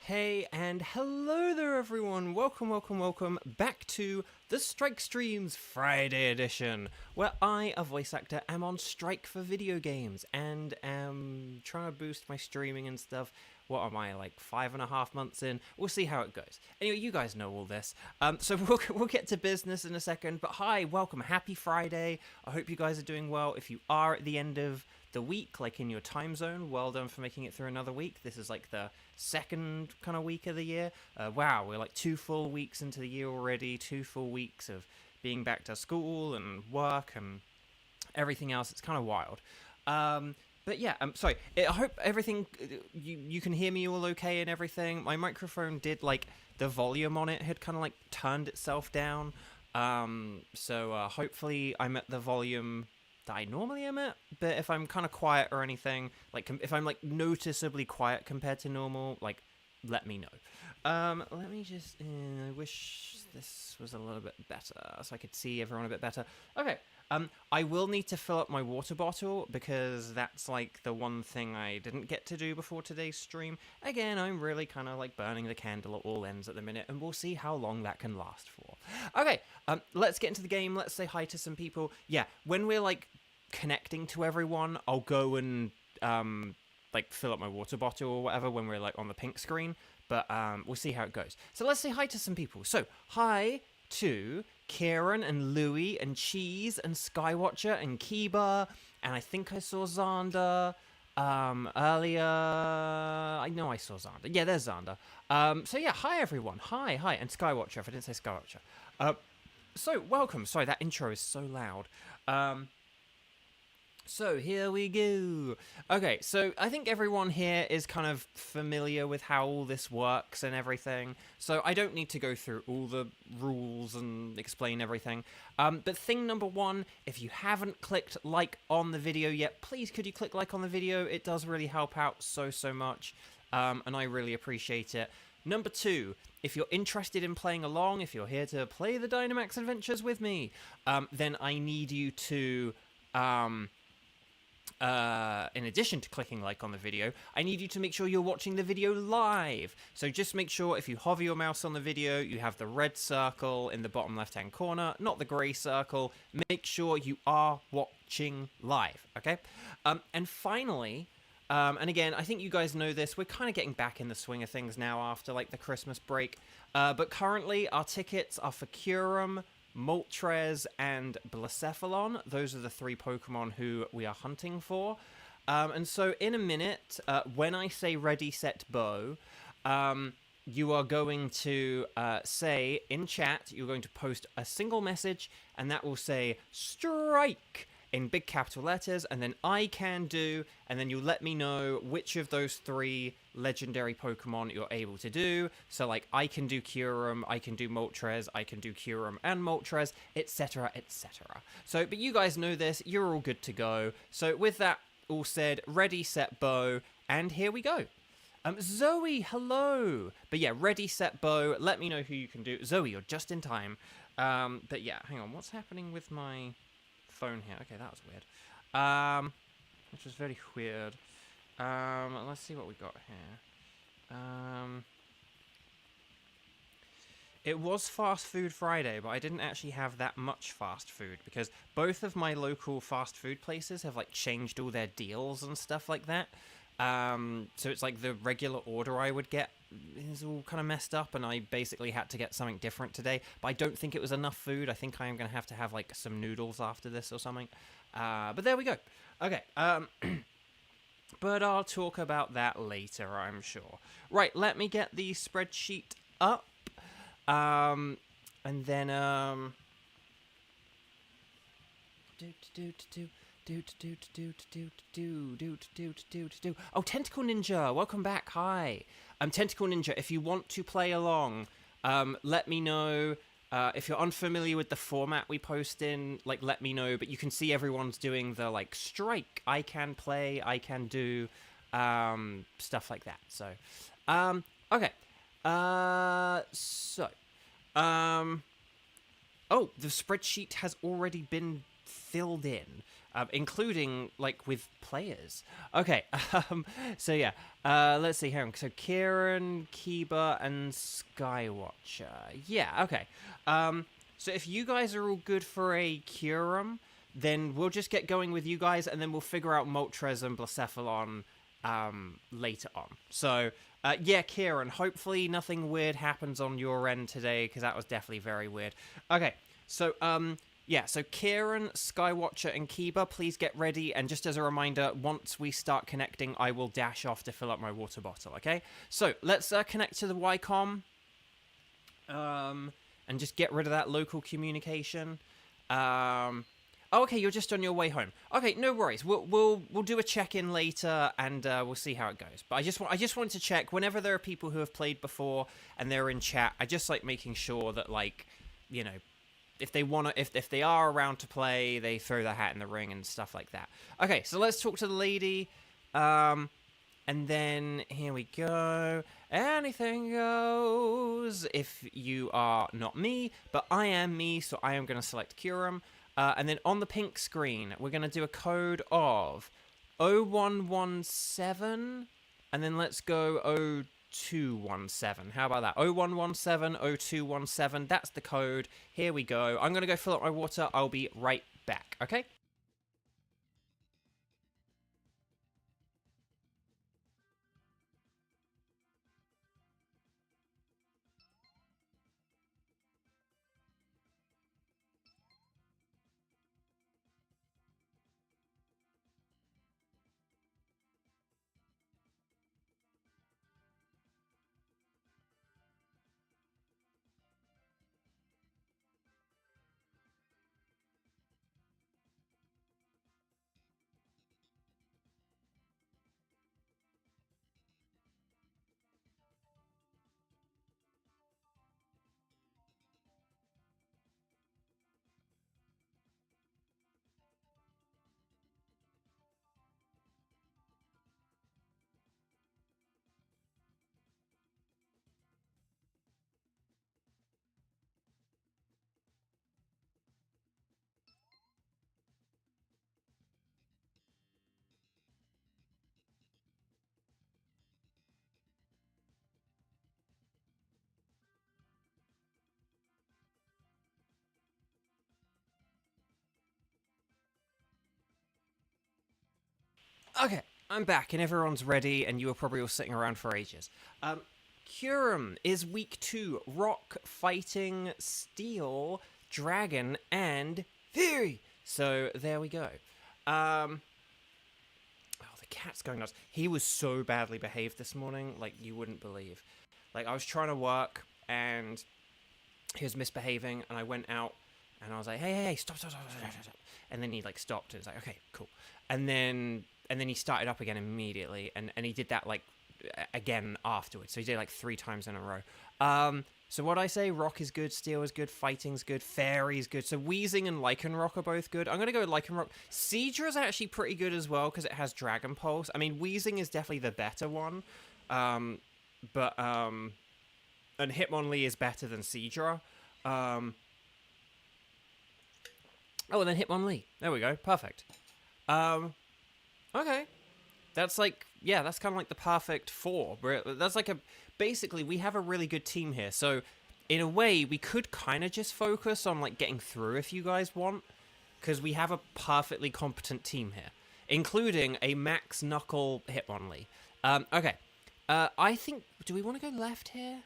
Hey and hello there everyone, welcome back to the Strike Streams Friday edition, where I, a voice actor, am on strike for video games and am trying to boost my streaming and stuff. What am I, like 5.5 months in? We'll see how it goes. Anyway, you guys know all this, so we'll get to business in a second, but hi, welcome, happy Friday. I hope you guys are doing well. If you are at the end of the week, like in your time zone, well done for making it through another week. This is like the second kind of week of the year. Wow, we're like 2 full weeks into the year already, 2 full weeks of being back to school and work and everything else. It's kind of wild. But yeah, I'm sorry. I hope everything, you can hear me all okay and everything. My microphone did, like, the volume on it had kind of like turned itself down. So hopefully I'm at the volume that I normally am at, but if I'm kind of quiet or anything, like if I'm like noticeably quiet compared to normal, like let me know. Let me just, I wish this was a little bit better so I could see everyone a bit better. Okay, I will need to fill up my water bottle because that's like the one thing I didn't get to do before today's stream. Again, I'm really kind of like burning the candle at all ends at the minute, and we'll see how long that can last for. Okay, let's get into the game. Let's say hi to some people. Yeah, when we're like connecting to everyone, I'll go and like fill up my water bottle or whatever when we're like on the pink screen, but we'll see how it goes. So let's say hi to some people. So hi to Kieran and Louie and Cheese and Skywatcher and Kiba, and I think I saw Xander earlier. I know I saw Xander. Yeah, there's Xander. So yeah, hi everyone. Hi, and Skywatcher, if I didn't say Skywatcher. So welcome. Sorry, that intro is so loud. So here we go. Okay, so I think everyone here is kind of familiar with how all this works and everything, so I don't need to go through all the rules and explain everything. But thing number one, if you haven't clicked like on the video yet, please could you click like on the video? It does really help out so much, and I really appreciate it. Number two, if you're interested in playing along, if you're here to play the Dynamax Adventures with me, then I need you to in addition to clicking like on the video, I need you to make sure you're watching the video live. So just make sure if you hover your mouse on the video, you have the red circle in the bottom left-hand corner, not the grey circle. Make sure you are watching live, okay? And finally, and again, I think you guys know this, we're kind of getting back in the swing of things now after like the Christmas break, but currently our tickets are for Kyurem, Moltres, and Blacephalon. Those are the 3 Pokemon who we are hunting for. And so in a minute, when I say ready, set, bow, you are going to say in chat, you're going to post a single message, and that will say strike in big capital letters, and then I can do, and then you let me know which of those 3 legendary Pokemon you're able to do. So like I can do Kyurem, I can do Moltres, I can do Kyurem and Moltres, etc, etc. So, but you guys know this, you're all good to go. So with that all said, ready, set, bow, and here we go. Zoe, hello! But yeah, ready, set, bow, let me know who you can do. Zoe, you're just in time. But yeah, hang on, what's happening with my phone here? Okay, that was weird. Which was very weird. Let's see what we got here. It was Fast Food Friday, but I didn't actually have that much fast food because both of my local fast food places have like changed all their deals and stuff like that. So it's like the regular order I would get is all kind of messed up, and I basically had to get something different today. But I don't think it was enough food. I think I am going to have like some noodles after this or something. But there we go. Okay. But I'll talk about that later, I'm sure. Right, let me get the spreadsheet up. And then Oh, Tentacle Ninja, welcome back. Hi. Tentacle Ninja, if you want to play along, let me know. If you're unfamiliar with the format we post in, like, let me know. But you can see everyone's doing the, like, strike. I can play, I can do, stuff like that. So, okay. Oh, the spreadsheet has already been filled in. including like with players. Okay, so yeah, let's see here. So Kieran, Kiba, and Skywatcher. Yeah, okay. So if you guys are all good for a Kyurem, then we'll just get going with you guys, and then we'll figure out Moltres and Blacephalon later on. So yeah, Kieran, hopefully nothing weird happens on your end today, because that was definitely very weird. Okay, so yeah, so Kieran, Skywatcher, and Kiba, please get ready. And just as a reminder, once we start connecting, I will dash off to fill up my water bottle, okay? So let's connect to the Wycom. And just get rid of that local communication. Oh, okay, you're just on your way home. Okay, no worries. We'll do a check-in later, and we'll see how it goes. But I just wanted to check whenever there are people who have played before and they're in chat. I just like making sure that, like, you know, if they wanna, if they are around to play, they throw their hat in the ring and stuff like that. Okay, so let's talk to the lady. And then here we go. Anything goes if you are not me, but I am me, so I am going to select Kyurem. And then on the pink screen, we're going to do a code of 0117, and then let's go 0217. How about that? 0117, 0217, that's the code. Here we go. I'm going to go fill up my water. I'll be right back, okay? Okay, I'm back, and everyone's ready, and you were probably all sitting around for ages. Kyurem is week 2. Rock, Fighting, Steel, Dragon, and Fury. So, there we go. Oh, the cat's going nuts. He was so badly behaved this morning, like, you wouldn't believe. Like, I was trying to work, and he was misbehaving, and I went out, and I was like, hey, stop. And then he, like, stopped, and was like, okay, cool. And then he started up again immediately, and he did that, like, again afterwards. So he did, like, 3 times in a row. So what I say, Rock is good, Steel is good, Fighting's good, Fairy's good. So Weezing and Lycanroc are both good. I'm going to go with Lycanroc. Seadra's actually pretty good as well, because it has Dragon Pulse. I mean, Weezing is definitely the better one. And Hitmonlee is better than Seadra. Oh, and then Hitmonlee. There we go. Perfect. Okay. That's like, yeah, that's kind of like the perfect 4. That's like basically, we have a really good team here. So, in a way, we could kind of just focus on, like, getting through if you guys want. Because we have a perfectly competent team here. Including a Max Knuckle Hitmonlee. Okay. I think, do we want to go left here?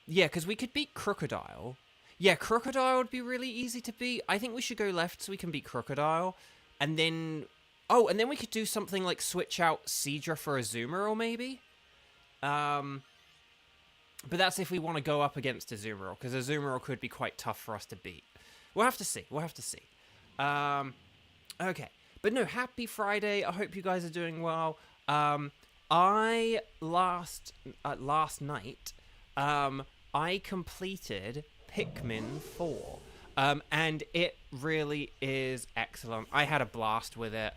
Yeah, because we could beat Crocodile. Yeah, Crocodile would be really easy to beat. I think we should go left so we can beat Crocodile. And then... Oh, and then we could do something like switch out Seadra for Azumarill, maybe? But that's if we want to go up against Azumarill, because Azumarill could be quite tough for us to beat. We'll have to see. Okay. But no, happy Friday. I hope you guys are doing well. Last night, I completed Pikmin 4. And it really is excellent. I had a blast with it.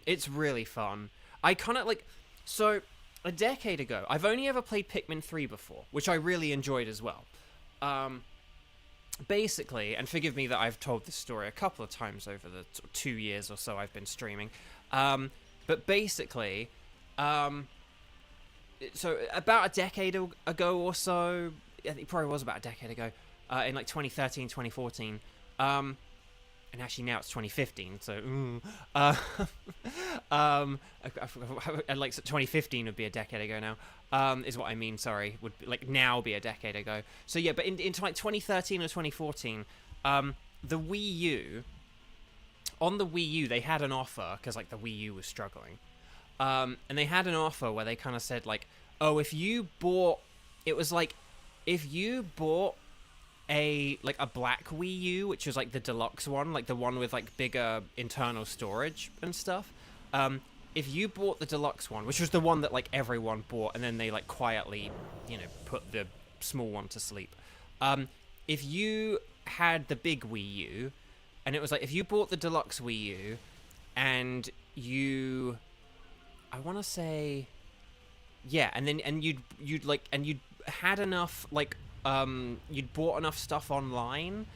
It's really fun. I kind of like... So, a decade ago, I've only ever played Pikmin 3 before, which I really enjoyed as well. basically, and forgive me that I've told this story a couple of times over the 2 years or so I've been streaming, but basically, so about a decade ago or so, I think it probably was about a decade ago, in like 2013, 2014, and actually now it's 2015, so like 2015 would be a decade ago now, is what I mean. Sorry, would be, like now be a decade ago. So yeah, but into like 2013 or 2014, the Wii U, on the Wii U they had an offer because like the Wii U was struggling, and they had an offer where they kind of said like, oh, if you bought a black Wii U, which was like the deluxe one, like the one with like bigger internal storage and stuff. If you bought the deluxe one, which was the one that like everyone bought, and then they like quietly, put the small one to sleep. If you had the big Wii U, and it was like if you bought the deluxe Wii U, and you, I want to say, yeah, and you'd had enough like. You'd bought enough stuff online,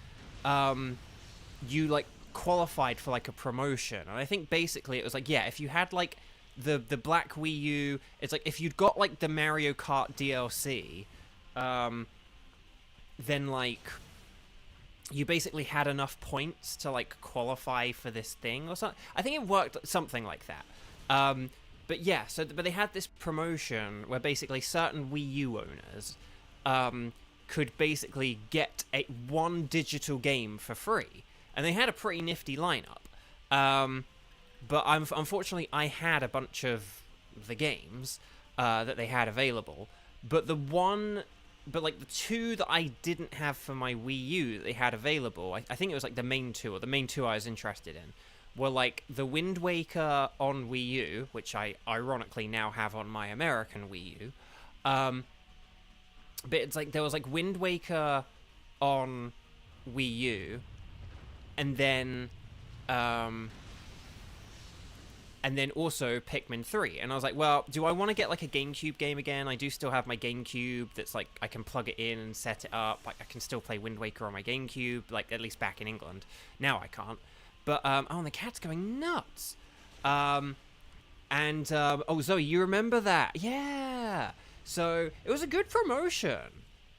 you like qualified for like a promotion, and I think basically it was like, yeah, if you had like the black Wii U, it's like if you'd got like the Mario Kart DLC, then like you basically had enough points to like qualify for this thing or something. I think it worked something like that. But yeah, but they had this promotion where basically certain Wii U owners could basically get one digital game for free, and they had a pretty nifty lineup. But unfortunately, I had a bunch of the games that they had available, but the two that I didn't have for my Wii U that they had available, I think it was like the main two I was interested in, were like the Wind Waker on Wii U, which I ironically now have on my American Wii U. But it's like there was like Wind Waker on Wii U, and then also Pikmin 3. And I was like, well, do I want to get like a GameCube game again? I do still have my GameCube that's like I can plug it in and set it up. Like I can still play Wind Waker on my GameCube, like at least back in England. Now I can't. But and the cat's going nuts. Oh, Zoe, you remember that? Yeah. So it was a good promotion.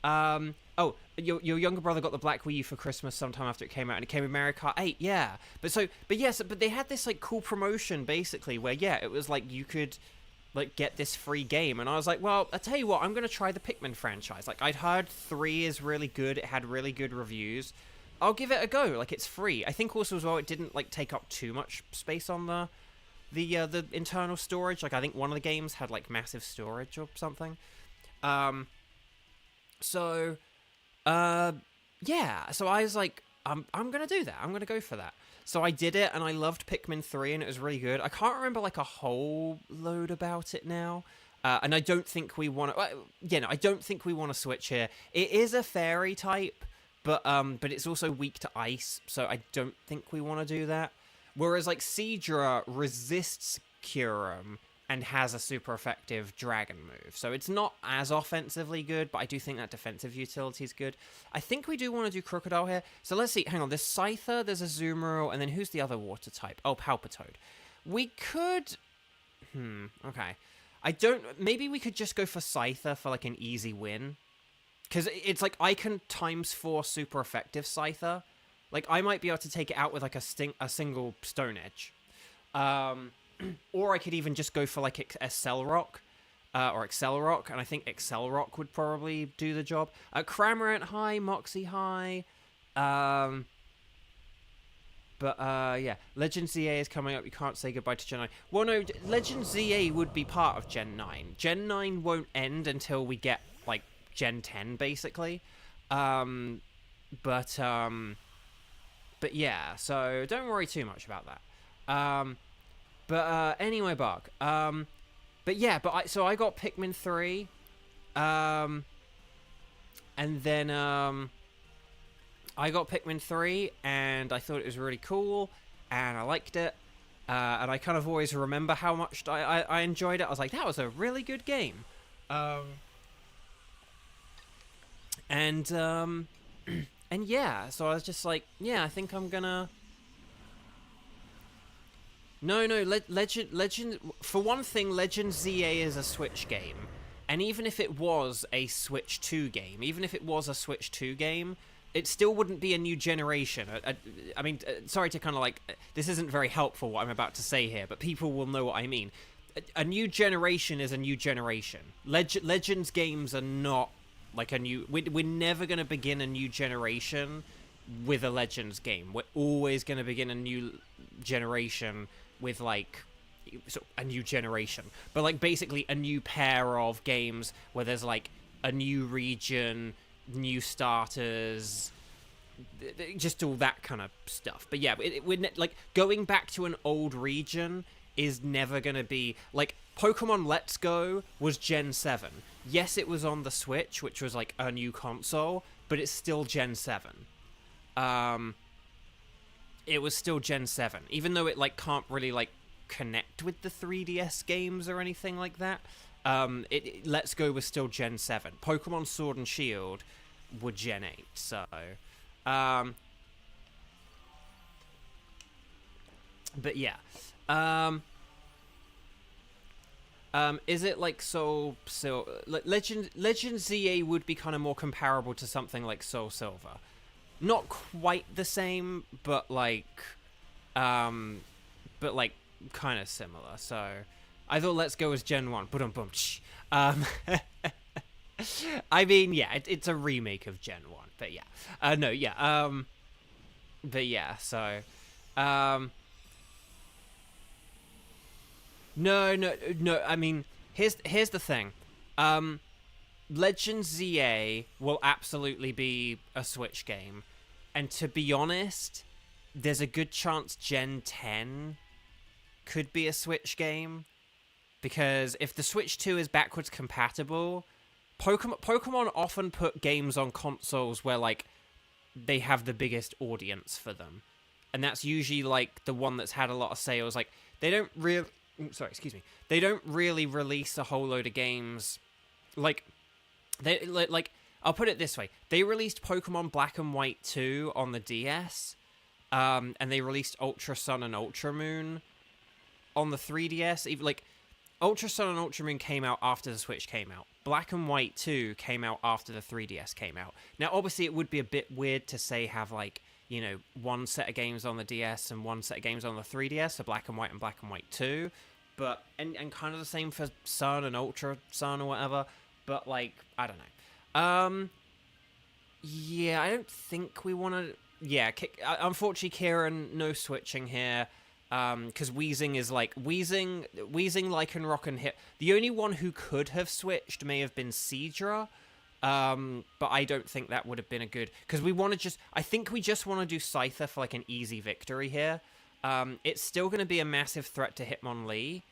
Oh, your younger brother got the black Wii U for Christmas sometime after it came out, and it came with Mario Kart 8. Yeah, but they had this like cool promotion basically where it was like you could like get this free game, and I was like, well, I tell you what, I'm gonna try the Pikmin franchise. Like I'd heard 3 is really good. It had really good reviews. I'll give it a go. Like it's free. I think also as well it didn't like take up too much space on the internal storage. Like I think one of the games had like massive storage or something. So I was like, I'm gonna do that. I'm gonna go for that. So I did it, and I loved Pikmin 3, and it was really good. I can't remember like a whole load about it now. And I don't think we want to. I don't think we want to switch here. It is a fairy type, but it's also weak to ice, so I don't think we want to do that. Whereas like Seadra resists Kyurem and has a super effective dragon move. So it's not as offensively good, but I do think that defensive utility is good. I think we do want to do Crocodile here. So let's see. Hang on. There's Scyther, there's Azumarill, and then who's the other water type? Oh, Palpitoad. We could... okay. Maybe we could just go for Scyther for like an easy win. Because it's like I can ×4 super effective Scyther. Like I might be able to take it out with like a single Stone Edge. Or I could even just go for like Accelerock, and I think Accelerock would probably do the job. Cramorant high, Moxie high, yeah, Legend ZA is coming up. You can't say goodbye to Gen 9. Well, no, Legend ZA would be part of Gen 9. Gen 9 won't end until we get like Gen 10, basically. But yeah, so don't worry too much about that. Anyway, Bug. So I got Pikmin 3. And then, I got Pikmin 3, and I thought it was really cool, and I liked it. And I kind of always remember how much I enjoyed it. I was like, that was a really good game. And yeah, so I was just like, yeah, I think I'm gonna. No, Legend. For one thing, Legend ZA is a Switch game, and even if it was a Switch 2 game, it still wouldn't be a new generation. I mean, sorry to kind of like, this isn't very helpful what I'm about to say here, but people will know what I mean. A new generation is a new generation. Legends games are not like a new. We're never going to begin a new generation with a Legends game. We're always going to begin a new generation with like a new generation, but like basically a new pair of games where there's like a new region, new starters, just all that kind of stuff. But yeah, we're like going back to an old region is never gonna be like Pokemon Let's Go was Gen 7. Yes, it was on the Switch, which was like a new console, but it's still Gen 7. It was still Gen 7, even though it like can't really like connect with the 3DS games or anything like that. Let's Go was still Gen 7. Pokemon Sword and Shield were Gen 8, so but yeah. Is it like so Legend ZA would be kind of more comparable to something like Soul Silver. Not quite the same, but like kind of similar. So I thought Let's Go was Gen 1. I mean, yeah, it's a remake of Gen 1, but yeah. But yeah, so no, I mean, here's the thing. Legends ZA will absolutely be a Switch game. And to be honest, there's a good chance Gen 10 could be a Switch game. Because if the Switch 2 is backwards compatible, Pokemon often put games on consoles where, like, they have the biggest audience for them. And that's usually, like, the one that's had a lot of sales. Like, they don't really... Sorry, excuse me. They don't really release a whole load of games... I'll put it this way. They released Pokemon Black and White 2 on the DS, and they released Ultra Sun and Ultra Moon on the 3DS. Even, like, Ultra Sun and Ultra Moon came out after the Switch came out. Black and White 2 came out after the 3DS came out. Now, obviously, it would be a bit weird to say have, like, you know, one set of games on the DS and one set of games on the 3DS, so Black and White 2. But, and kind of the same for Sun and Ultra Sun or whatever. But, like, I don't know. Yeah, I don't think we want to... Yeah, unfortunately, Kieran, no switching here. Because Weezing is like... Weezing, Lycanroc, and Hit... The only one who could have switched may have been Seadra. But I don't think that would have been a good... Because we want to just... I think we just want to do Scyther for, like, an easy victory here. It's still going to be a massive threat to Hitmonlee.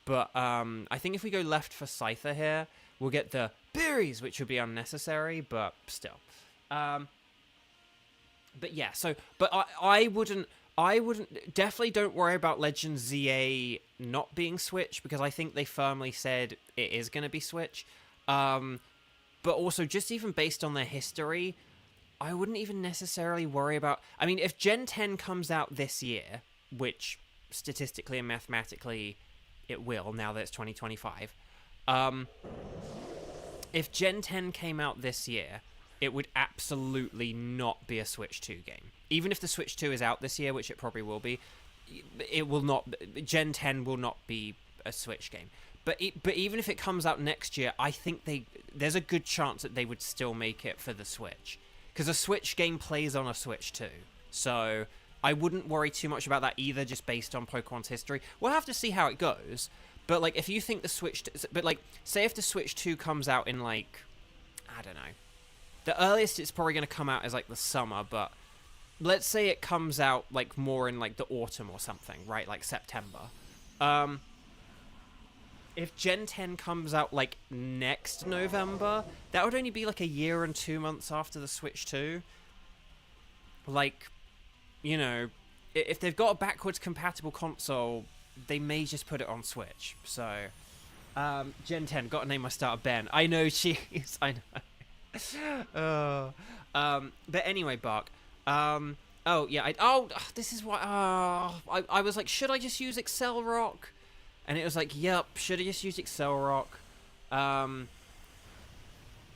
But, I think if we go left for Scyther here, we'll get the berries, which would be unnecessary, but still. But yeah, so... But I wouldn't... Definitely don't worry about Legends ZA not being Switch, because I think they firmly said it is going to be Switch. But also, just even based on their history, I wouldn't even necessarily worry about... I mean, if Gen 10 comes out this year, which statistically and mathematically it will, now that it's 2025, if Gen 10 came out this year, it would absolutely not be a Switch 2 game. Even if the Switch 2 is out this year, which it probably will be, it will not... Gen 10 will not be a Switch game. But even if it comes out next year, I think there's a good chance that they would still make it for the Switch. Because a Switch game plays on a Switch too. So I wouldn't worry too much about that either, just based on Pokemon's history. We'll have to see how it goes. But, like, if you think the Switch... But, like, say if the Switch 2 comes out in, like... I don't know. The earliest it's probably going to come out is, like, the summer, but... Let's say it comes out, like, more in, like, the autumn or something, right? Like, September. If Gen 10 comes out, like, next November, that would only be, like, a year and 2 months after the Switch 2. Like, you know, if they've got a backwards compatible console, they may just put it on Switch. So, Gen 10, got to name my starter Ben. I know, jeez, I know. uh, but anyway, Bark. Oh yeah. This is why. I was like, should I just use Excel Rock? And it was like, yep. Should I just use Excel Rock?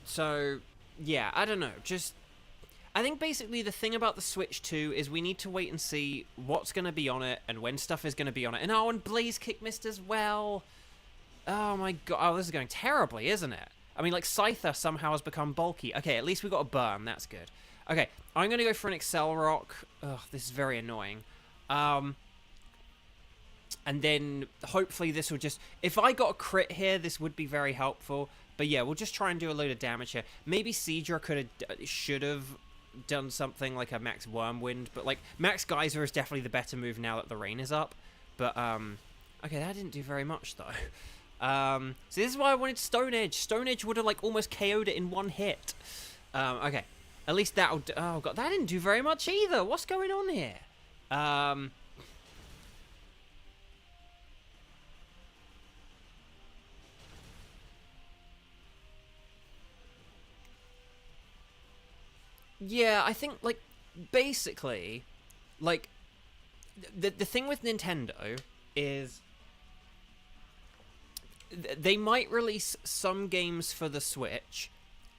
So yeah, I don't know. Just I think basically the thing about the Switch 2 is we need to wait and see what's going to be on it and when stuff is going to be on it. And Blaze Kick missed as well. Oh my god. Oh, this is going terribly, isn't it? I mean, like, Scyther somehow has become bulky. Okay, at least we got a burn. That's good. Okay, I'm going to go for an Excel Rock. Ugh, this is very annoying. And then hopefully this will just... If I got a crit here, this would be very helpful. But yeah, we'll just try and do a load of damage here. Maybe Seadra should have done something like a Max Wormwind. But, like, Max Geyser is definitely the better move now that the rain is up. But, okay, that didn't do very much, though. So this is why I wanted Stone Edge. Stone Edge would have, like, almost KO'd it in one hit. Okay. At least that'll... Oh, God. That didn't do very much either. What's going on here? Yeah, I think, like, basically, like, the thing with Nintendo is... They might release some games for the Switch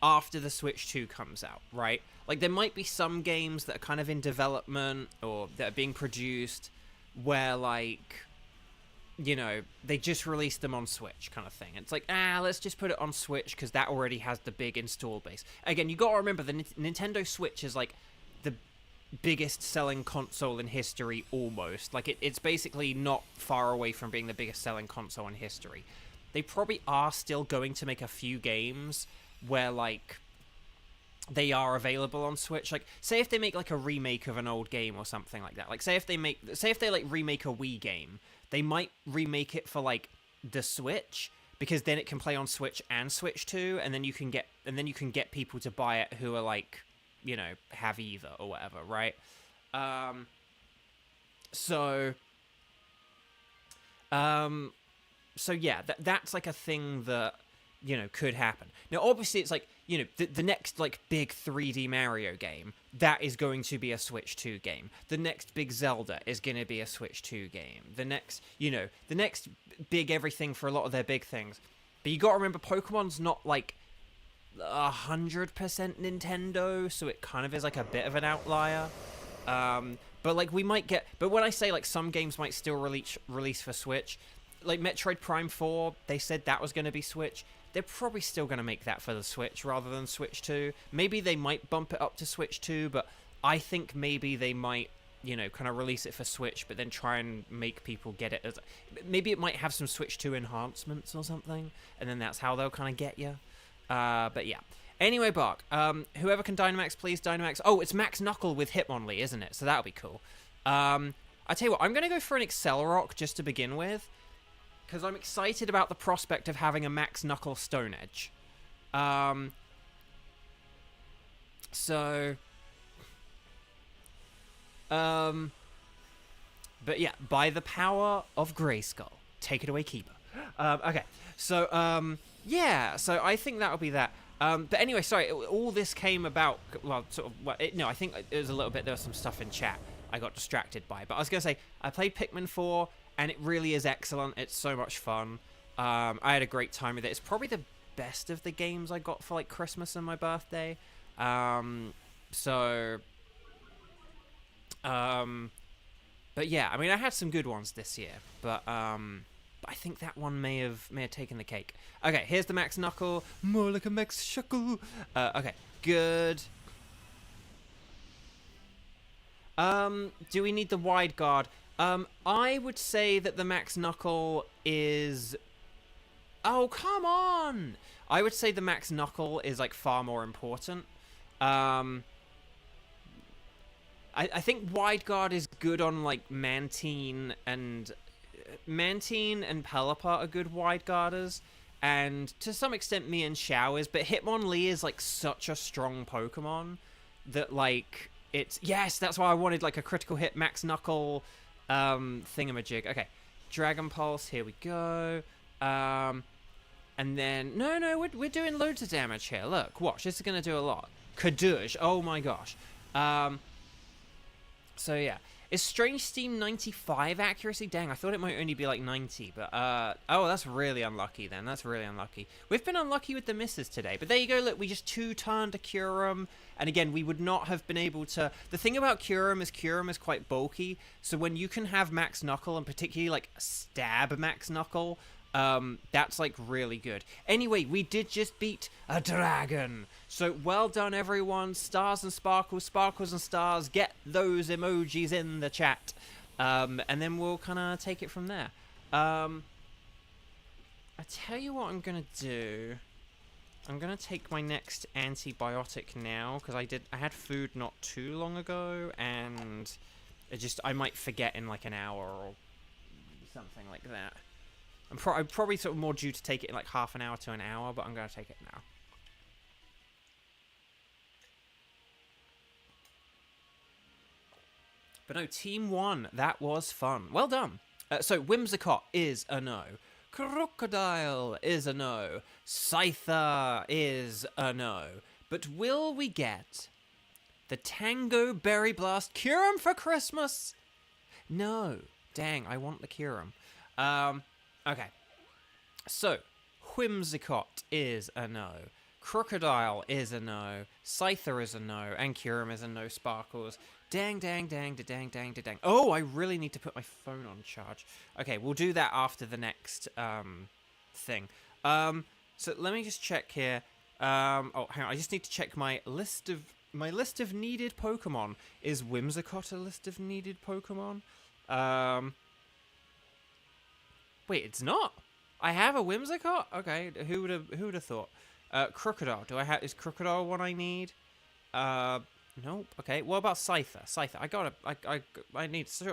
after the Switch 2 comes out, right? Like, there might be some games that are kind of in development or that are being produced where, like, you know, they just released them on Switch kind of thing. It's like, let's just put it on Switch because that already has the big install base. Again, you got to remember, the Nintendo Switch is, like, the biggest selling console in history almost. Like, it's basically not far away from being the biggest selling console in history. They probably are still going to make a few games where, like, they are available on Switch. Like, say if they make, like, a remake of an old game or something like that. Like, say if they like remake a Wii game, they might remake it for, like, the Switch, because then it can play on Switch and Switch 2, and then you can get people to buy it who are, like, you know, have either or whatever, right? So yeah, that's like a thing that, you know, could happen. Now, obviously, it's like, you know, the next, like, big 3D Mario game, that is going to be a Switch 2 game. The next big Zelda is going to be a Switch 2 game. The next big everything for a lot of their big things. But you got to remember, Pokemon's not, like, 100% Nintendo, so it kind of is, like, a bit of an outlier. But, like, we might get... But when I say, like, some games might still release for Switch... Like, Metroid Prime 4, they said that was going to be Switch. They're probably still going to make that for the Switch rather than Switch 2. Maybe they might bump it up to Switch 2, but I think maybe they might, you know, kind of release it for Switch, but then try and make people get it as... Maybe it might have some Switch 2 enhancements or something, and then that's how they'll kind of get you. But yeah. Anyway, Bark, whoever can Dynamax, please Dynamax. Oh, it's Max Knuckle with Hitmonlee, isn't it? So that'll be cool. I tell you what, I'm going to go for an Excel Rock just to begin with, because I'm excited about the prospect of having a Max Knuckle Stone Edge. But yeah, by the power of Grayskull. Take it away, Keeper. Okay, so, yeah, so I think that'll be that. But anyway, sorry, all this came about, well, sort of, well, no, I think it was a little bit, there was some stuff in chat I got distracted by. But I was going to say, I played Pikmin 4, and it really is excellent. It's so much fun. I had a great time with it. It's probably the best of the games I got for, like, Christmas and my birthday. But yeah, I mean, I had some good ones this year, but I think that one may have taken the cake. Okay, here's the Max Knuckle. More like a Max Shuckle. Okay, good. Do we need the wide guard? I would say that the Max Knuckle is... Oh, come on! I would say the Max Knuckle is, like, far more important. I think wide guard is good on, like, Mantine and Pelipper are good wide guarders, and to some extent me and Xiao is, but Hitmonlee is, like, such a strong Pokemon that, like, it's... Yes, that's why I wanted, like, a critical hit Max Knuckle thingamajig. Okay, Dragon Pulse, here we go. And And then, no, we're doing loads of damage here. Look, watch, this is going to do a lot. Kadoosh, oh my gosh. So yeah, is Strange Steam 95 accuracy? Dang, I thought it might only be like 90, but oh, that's really unlucky then. That's really unlucky. We've been unlucky with the misses today, but there you go. Look, we just 2-turned a Kyurem, and again, we would not have been able to. The thing about Kyurem is quite bulky, so when you can have Max Knuckle, and particularly like stab Max Knuckle, that's like really good. Anyway, we did just beat a dragon. So well done everyone. Stars and sparkles, sparkles and stars. Get those emojis in the chat. And then we'll kind of take it from there. I tell you what I'm going to do. I'm going to take my next antibiotic now, because I had food not too long ago, and I might forget in like an hour or something like that. I'm probably sort of more due to take it in like half an hour to an hour, but I'm going to take it now. But no, Team 1, that was fun. Well done. So, Whimsicott is a no. Crocodile is a no. Scyther is a no. But will we get the Tango Berry Blast Kyurem for Christmas? No. Dang, I want the Kyurem. Okay, so Whimsicott is a no, Crocodile is a no, Scyther is a no, and Kyurem is a no. Sparkles. Dang. Oh, I really need to put my phone on charge. Okay, we'll do that after the next thing. So let me just check here. Oh, hang on, I just need to check my list of needed Pokemon. Is Whimsicott a list of needed Pokemon? Wait, it's not. I have a Whimsicott? Okay, who would have thought? Crocodile. Is Crocodile one I need? Nope. Okay. What about Scyther?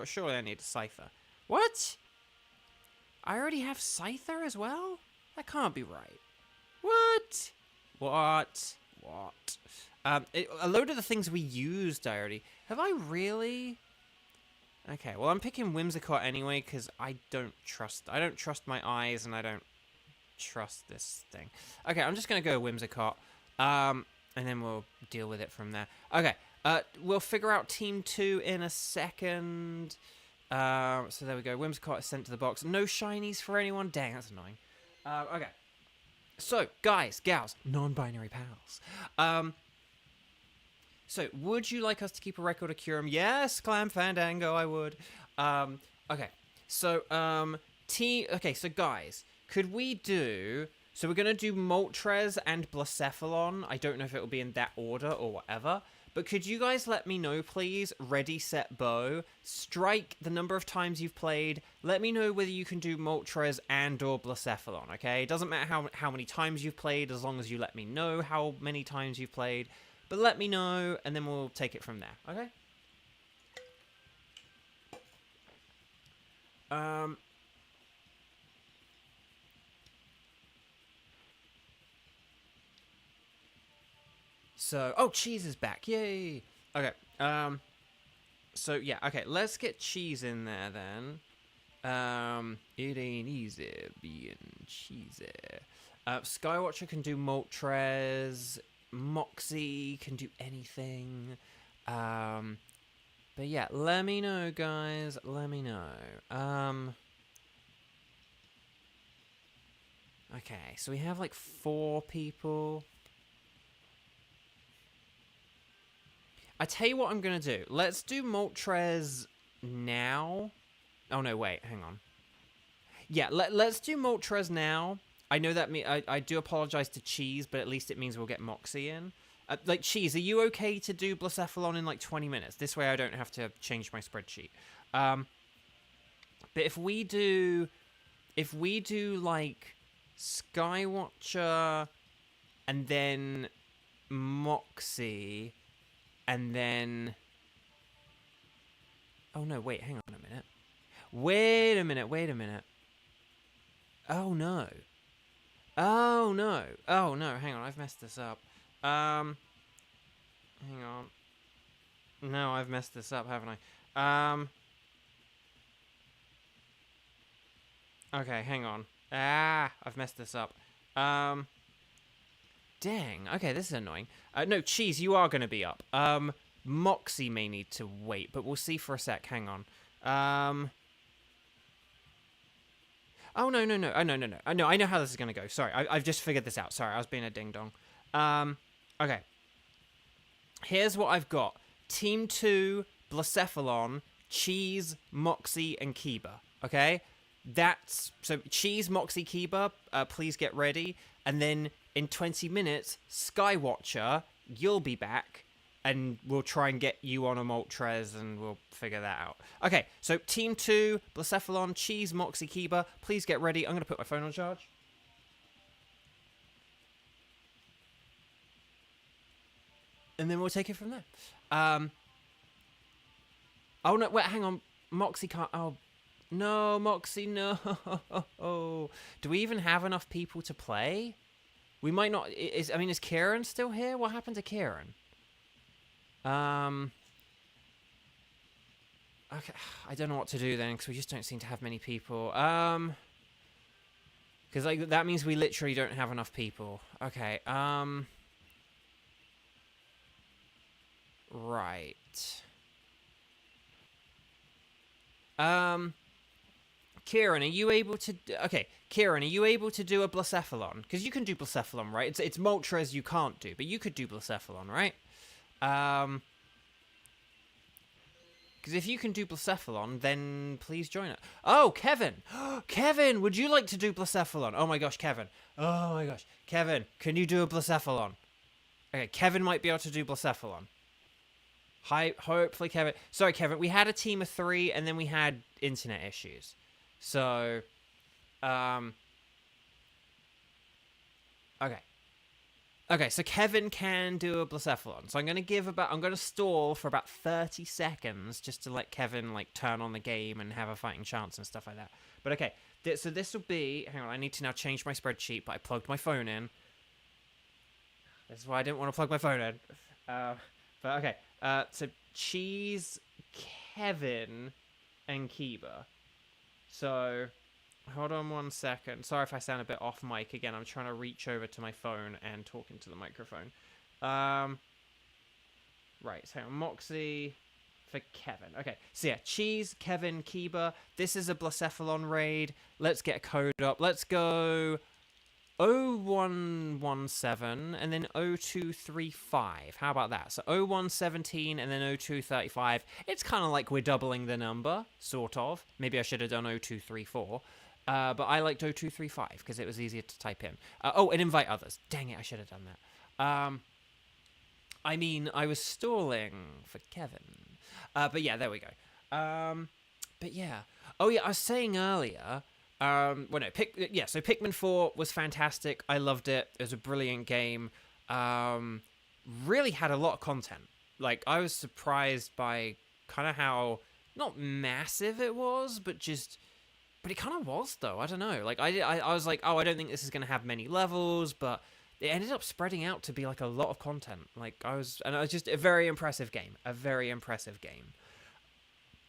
Surely I need a Scyther. What? I already have Scyther as well? That can't be right. What? A load of the things we used I already. Have I really? Okay, well, I'm picking Whimsicott anyway, because I don't trust my eyes, and I don't trust this thing. Okay, I'm just going to go Whimsicott, and then we'll deal with it from there. Okay, we'll figure out Team 2 in a second. So there we go. Whimsicott is sent to the box. No shinies for anyone? Dang, that's annoying. Okay. So, guys, gals, non-binary pals. So, would you like us to keep a record of Kyurem? Yes, Clam Fandango, I would. Okay. So, so guys, could we do... So, we're going to do Moltres and Blacephalon. I don't know if it will be in that order or whatever. But could you guys let me know, please? Ready, set, bow. Strike the number of times you've played. Let me know whether you can do Moltres and or Blacephalon, okay? It doesn't matter how many times you've played, as long as you let me know how many times you've played. But let me know, and then we'll take it from there, okay? So, oh, Cheese is back, yay! Okay, so, yeah, okay, let's get Cheese in there, then. It ain't easy being cheesy. Skywatcher can do Moltres... Moxie can do anything. But yeah, let me know, guys. Let me know. Okay, so we have like 4 people. I tell you what I'm gonna do. Let's do Moltres now. Oh no, wait, hang on. Yeah, let's do Moltres now. I know that I do apologize to Cheese, but at least it means we'll get Moxie in. Like, Cheese, are you okay to do Blacephalon in like 20 minutes? This way I don't have to change my spreadsheet. But if we do like Skywatcher and then Moxie and then... Oh no, wait, hang on a minute. Wait a minute. Oh no. Oh no, hang on, I've messed this up. Hang on. No, I've messed this up, haven't I? Okay, hang on. I've messed this up. Dang. Okay, this is annoying. No, Cheese, you are going to be up. Moxie may need to wait, but we'll see for a sec. Hang on. Oh, no, no, no. Oh, no, no, no. No, I know how this is going to go. Sorry, I've just figured this out. Sorry, I was being a ding-dong. Okay. Here's what I've got. Team 2, Blacephalon, Cheese, Moxie, and Kiba. Okay? That's... So, Cheese, Moxie, Kiba, please get ready. And then, in 20 minutes, Skywatcher, you'll be back. And we'll try and get you on a Moltres, and we'll figure that out. Okay, so Team 2, Blacephalon, Cheese, Moxie, Kiba, please get ready. I'm going to put my phone on charge. And then we'll take it from there. Oh, no, wait, hang on. Moxie can't... Oh, no, Moxie, no. Do we even have enough people to play? We might not... Is Kieran still here? What happened to Kieran? Okay, I don't know what to do then, because we just don't seem to have many people. Because like that means we literally don't have enough people. Okay, right. Kieran, are you able to... Okay, Kieran, are you able to do a Blacephalon? Because you can do Blacephalon, right? It's Moltres you can't do, but you could do Blacephalon, right? Because if you can do Blacephalon, then please join it. Oh, Kevin! Kevin, would you like to do Blacephalon? Oh my gosh, Kevin. Oh my gosh. Kevin, can you do a Blacephalon? Okay, Kevin might be able to do Blacephalon. Hi, hopefully Kevin... Sorry, Kevin, we had a team of 3, and then we had internet issues. So, okay. Okay, so Kevin can do a Blacephalon. So I'm going to stall for about 30 seconds just to let Kevin, like, turn on the game and have a fighting chance and stuff like that. But okay, so this will be... Hang on, I need to now change my spreadsheet, but I plugged my phone in. This is why I didn't want to plug my phone in. But okay, so Cheese, Kevin, and Kiba. So... Hold on 1 second. Sorry if I sound a bit off mic. Again, I'm trying to reach over to my phone and talk into the microphone. Right, so Moxie for Kevin. Okay, so yeah, Cheese, Kevin, Kiba. This is a Blacephalon raid. Let's get a code up. Let's go 0117 and then 0235. How about that? So 0117 and then 0235. It's kind of like we're doubling the number, sort of. Maybe I should have done 0234. But I liked 0235 because it was easier to type in. Oh, and invite others. Dang it, I should have done that. I mean, I was stalling for Kevin. But yeah, there we go. But yeah. Oh yeah, I was saying earlier... so Pikmin 4 was fantastic. I loved it. It was a brilliant game. Really had a lot of content. Like, I was surprised by kind of how... Not massive it was, but just... But it kind of was, though. I don't know. Like, I was like, oh, I don't think this is going to have many levels, but it ended up spreading out to be, like, a lot of content. Like, it was just a very impressive game. A very impressive game.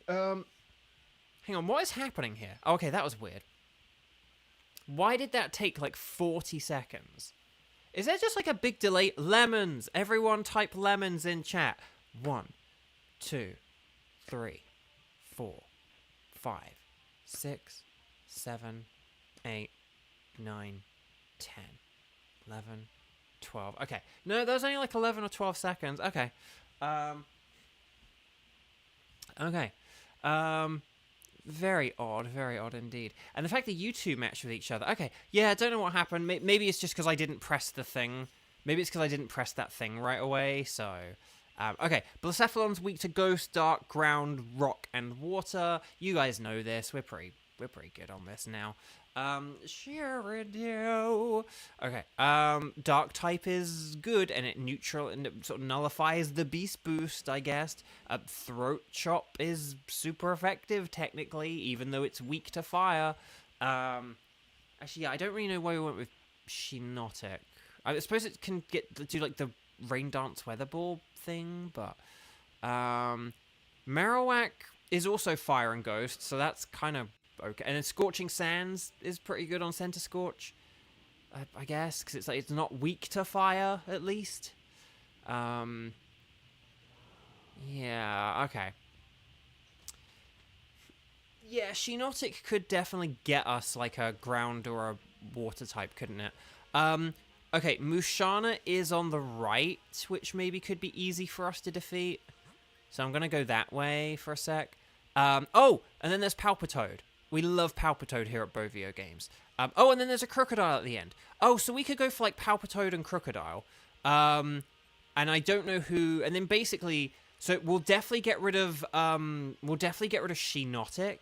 Hang on, what is happening here? Oh, okay, that was weird. Why did that take, like, 40 seconds? Is there just, like, a big delay? Lemons! Everyone type lemons in chat. 1, 2, 3, 4, 5, 6, 7, 8, 9, 10, 11, 12. Okay. No, that was only like 11 or 12 seconds. Okay. Okay. Very odd indeed. And the fact that you two matched with each other. Okay. Yeah, I don't know what happened. Maybe it's just because I didn't press the thing. Maybe it's because I didn't press that thing right away, so... okay, Blacephalon's weak to Ghost, Dark, Ground, Rock, and Water. You guys know this. We're pretty good on this now. Sure do. Okay, Dark type is good, and it sort of nullifies the Beast Boost, I guess. Throat Chop is super effective, technically, even though it's weak to Fire. Actually, yeah, I don't really know why we went with Shinotic. I suppose it can do, like, the Rain Dance Weather Ball thing, but Marowak is also Fire and Ghost, so that's kind of okay. And then Scorching Sands is pretty good on Center Scorch. I guess, because it's like it's not weak to fire at least. Yeah, okay. Yeah, Shinotic could definitely get us like a ground or a water type, couldn't it? Okay, Mushana is on the right, which maybe could be easy for us to defeat. So I'm gonna go that way for a sec. Oh, and then there's Palpitoad. We love Palpitoad here at Bovio Games. Oh, and then there's a Crocodile at the end. Oh, so we could go for like Palpitoad and Crocodile. And I don't know who. And then basically, so we'll definitely get rid of Shinotic.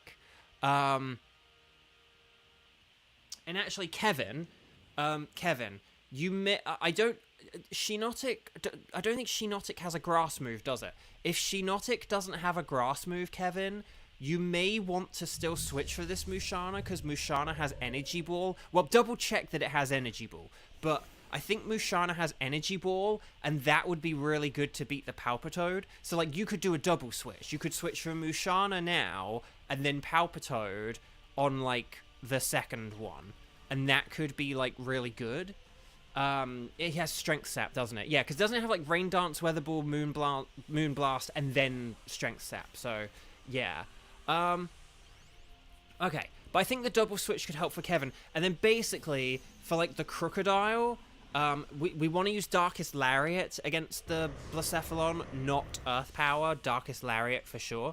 And actually, Kevin, I don't think Shinotic has a grass move, does it? If Shinotic doesn't have a grass move, Kevin, you may want to still switch for this Mushana, because Mushana has Energy Ball. Well, double check that it has Energy Ball, but I think Mushana has Energy Ball, and that would be really good to beat the Palpitoad. So, like, you could do a double switch. You could switch from Mushana now, and then Palpitoad on, like, the second one. And that could be, like, really good. It has Strength Sap, doesn't it? Yeah, because doesn't it have, like, Rain Dance, Weather Ball, Moon Blast, and then Strength Sap? So, yeah. Okay. But I think the double switch could help for Kevin. And then basically, for, like, the Crocodile, we want to use Darkest Lariat against the Blacephalon, not Earth Power. Darkest Lariat for sure.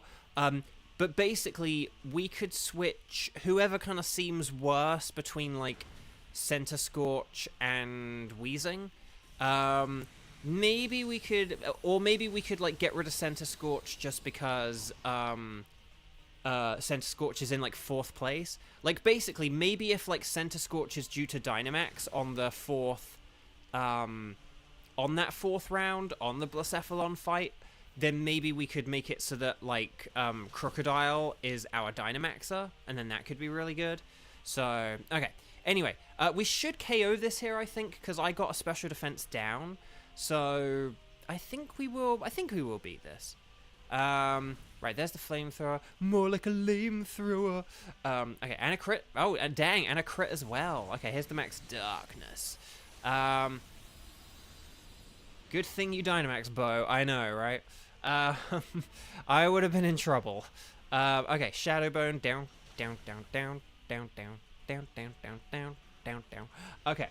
But basically, we could switch whoever kind of seems worse between, like, Center Scorch and Wheezing. Maybe we could, like, get rid of Center Scorch just because, Center Scorch is in, like, 4th place. Like, basically, maybe if, like, Center Scorch is due to Dynamax on the 4th, on that 4th round, on the Blacephalon fight, then maybe we could make it so that, like, Crocodile is our Dynamaxer, and then that could be really good. So, okay. Anyway, we should KO this here, I think, because I got a special defense down. So, I think we will beat this. Right, there's the flamethrower. More like a lamethrower. Okay, and a crit. Oh, and dang, and a crit as well. Okay, here's the max darkness. Good thing you Dynamax, Bo. I know, right? I would have been in trouble. Okay, Shadow Bone. Down, down, down, down, down, down, down, down, down, down, down, down. Okay,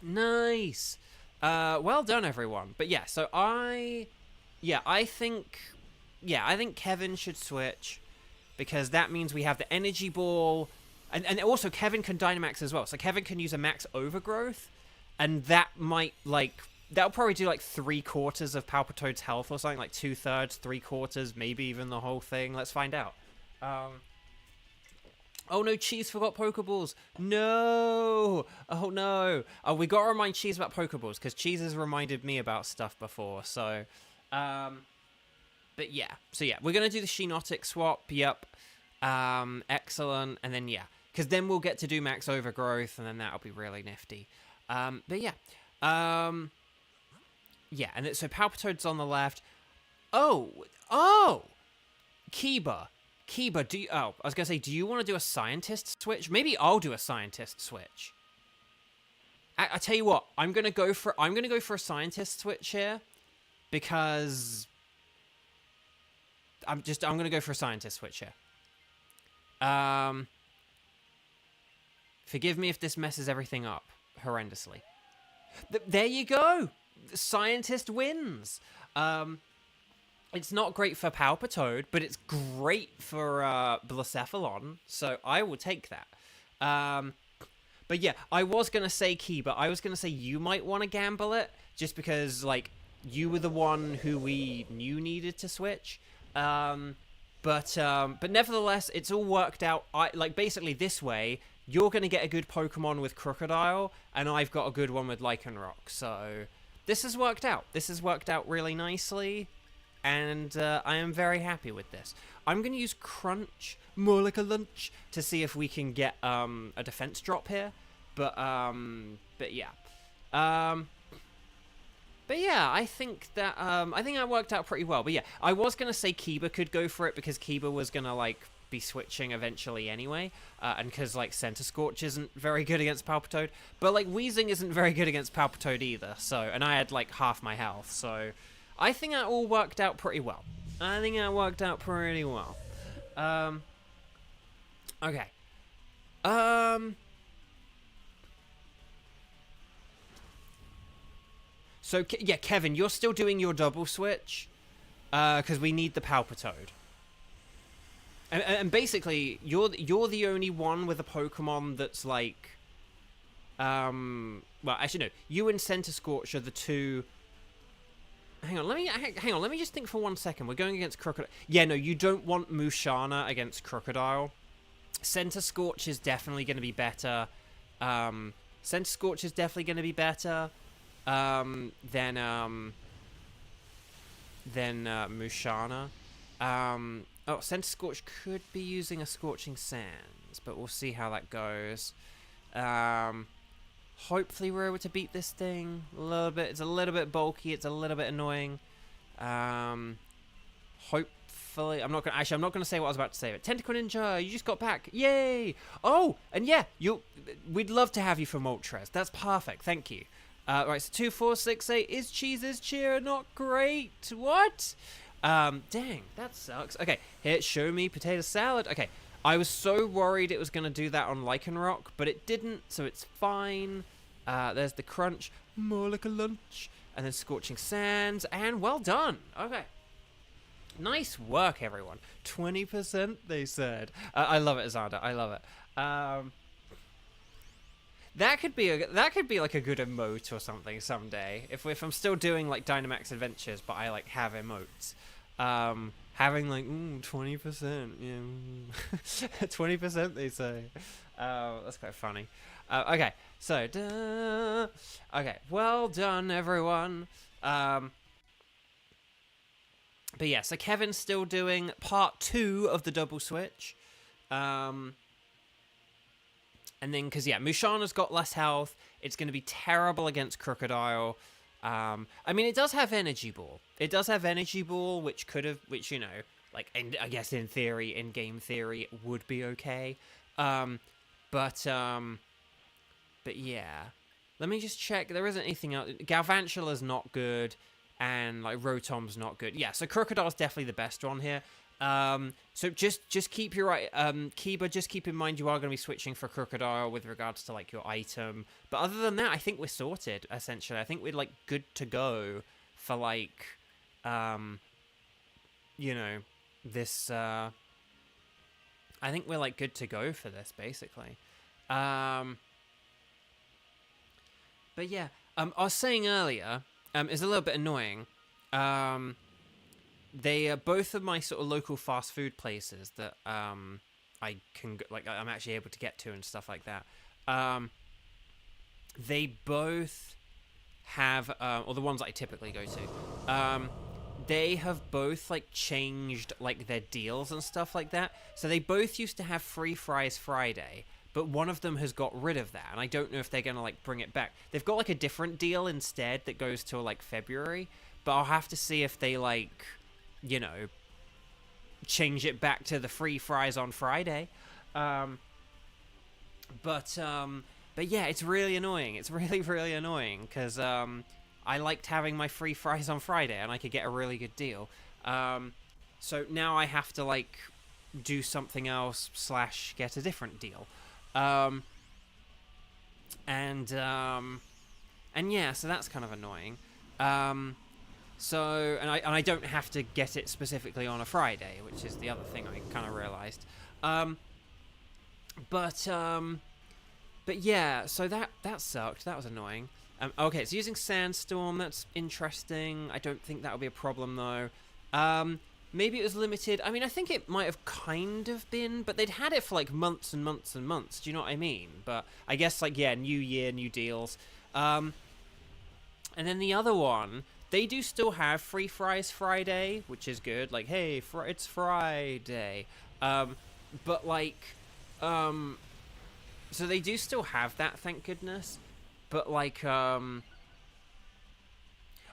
nice. Well done, everyone. But yeah, so I think Kevin should switch, because that means we have the Energy Ball, and also Kevin can Dynamax as well. So Kevin can use a Max Overgrowth, and that might, like, that'll probably do like 3/4 of Palpitoad's health or something, like 2/3, 3/4, maybe even the whole thing. Let's find out. Oh no, Cheese forgot Pokeballs. No! Oh no. Oh, we gotta remind Cheese about Pokeballs, because Cheese has reminded me about stuff before, so... But yeah. So yeah, we're gonna do the Shinotic swap, yep. Excellent, and then yeah. Because then we'll get to do Max Overgrowth, and then that'll be really nifty. But yeah. Yeah, and so Palpitoad's on the left. Oh! Kiba, do you... Oh, I was gonna say, do you want to do a Scientist switch? Maybe I'll do a Scientist switch. I tell you what, I'm gonna go for a Scientist switch here, because I'm gonna go for a Scientist switch here. Forgive me if this messes everything up horrendously. There you go! The Scientist wins! It's not great for Palpitoad, but it's great for Blacephalon, so I will take that. But yeah, I was going to say Kiba. I was going to say you might want to gamble it, just because, like, you were the one who we knew needed to switch. But nevertheless, it's all worked out. Basically this way, you're going to get a good Pokemon with Crocodile, and I've got a good one with Lycanroc. So this has worked out. This has worked out really nicely, and I am very happy with this. I'm going to use Crunch, more like a lunch, to see if we can get a defense drop here. But yeah. But yeah, I think that worked out pretty well. But yeah, I was going to say Kiba could go for it, because Kiba was going to, like, be switching eventually anyway, and because like Center Scorch isn't very good against Palpitoad, but like Weezing isn't very good against Palpitoad either. So, and I had like half my health, so I think that all worked out pretty well. Okay. So yeah, Kevin, you're still doing your double switch, because we need the Palpitoad. And basically, you're the only one with a Pokemon that's like, well, actually no, you and Center Scorch are the two. Hang on, let me just think for 1 second. We're going against Crocodile. Yeah, no, you don't want Musharna against Crocodile. Center Scorch is definitely going to be better. Than Musharna. Oh, Center Scorch could be using a Scorching Sands, but we'll see how that goes. Hopefully we're able to beat this thing a little bit. It's a little bit bulky. It's a little bit annoying. Hopefully, I'm not gonna say what I was about to say. But Tentacle Ninja, you just got back! Yay! Oh, and yeah, we'd love to have you for Moltres. That's perfect. Thank you. Right, so 2, 4, 6, 8 is Cheese's cheer not great? What? Dang, that sucks. Okay, here, show me potato salad. Okay, I was so worried it was going to do that on Lycanroc, but it didn't, so it's fine. There's the crunch, more like a lunch, and then Scorching Sands, and well done. Okay. Nice work, everyone. 20%, they said. I love it, Xander. I love it. That could be like a good emote or something someday. If I'm still doing like Dynamax Adventures, but I like have emotes. Having like 20%, yeah, 20% they say. That's quite funny. Okay, so okay, well done everyone. But yeah, so Kevin's still doing part 2 of the double switch. And then, because, yeah, Musharna's got less health. It's going to be terrible against Crocodile. I mean, it does have Energy Ball. Which you know, like, I guess in theory, in game theory, it would be okay. But yeah. Let me just check. There isn't anything else. Galvantula's not good. And, like, Rotom's not good. Yeah, so Crocodile's definitely the best one here. So just keep your Kiba, just keep in mind you are going to be switching for Crocodile with regards to like your item, but other than that I think we're sorted essentially. I think we're like good to go for like you know, this I think we're like good to go for this basically. But yeah, I was saying earlier, it's a little bit annoying. They are both of my sort of local fast food places that I can like I'm actually able to get to and stuff like that. They both have, or the ones that I typically go to, they have both like changed like their deals and stuff like that. So they both used to have free fries Friday, but one of them has got rid of that, and I don't know if they're gonna like bring it back. They've got like a different deal instead that goes till like February, but I'll have to see if they like, you know, change it back to the free fries on Friday. But yeah, it's really annoying. It's really, really annoying because I liked having my free fries on Friday and I could get a really good deal. So now I have to like do something else / get a different deal. And yeah, so that's kind of annoying. So, and I don't have to get it specifically on a Friday, which is the other thing I kind of realized. But yeah, so that sucked. That was annoying. Okay, it's using Sandstorm. That's interesting. I don't think that'll be a problem, though. Maybe it was limited. I mean, I think it might have kind of been, but they'd had it for, like, months and months and months. Do you know what I mean? But I guess, like, yeah, new year, new deals. And then the other one, they do still have free fries Friday, which is good. Like, hey, it's Friday. But, like, so they do still have that, thank goodness. But, like, oh,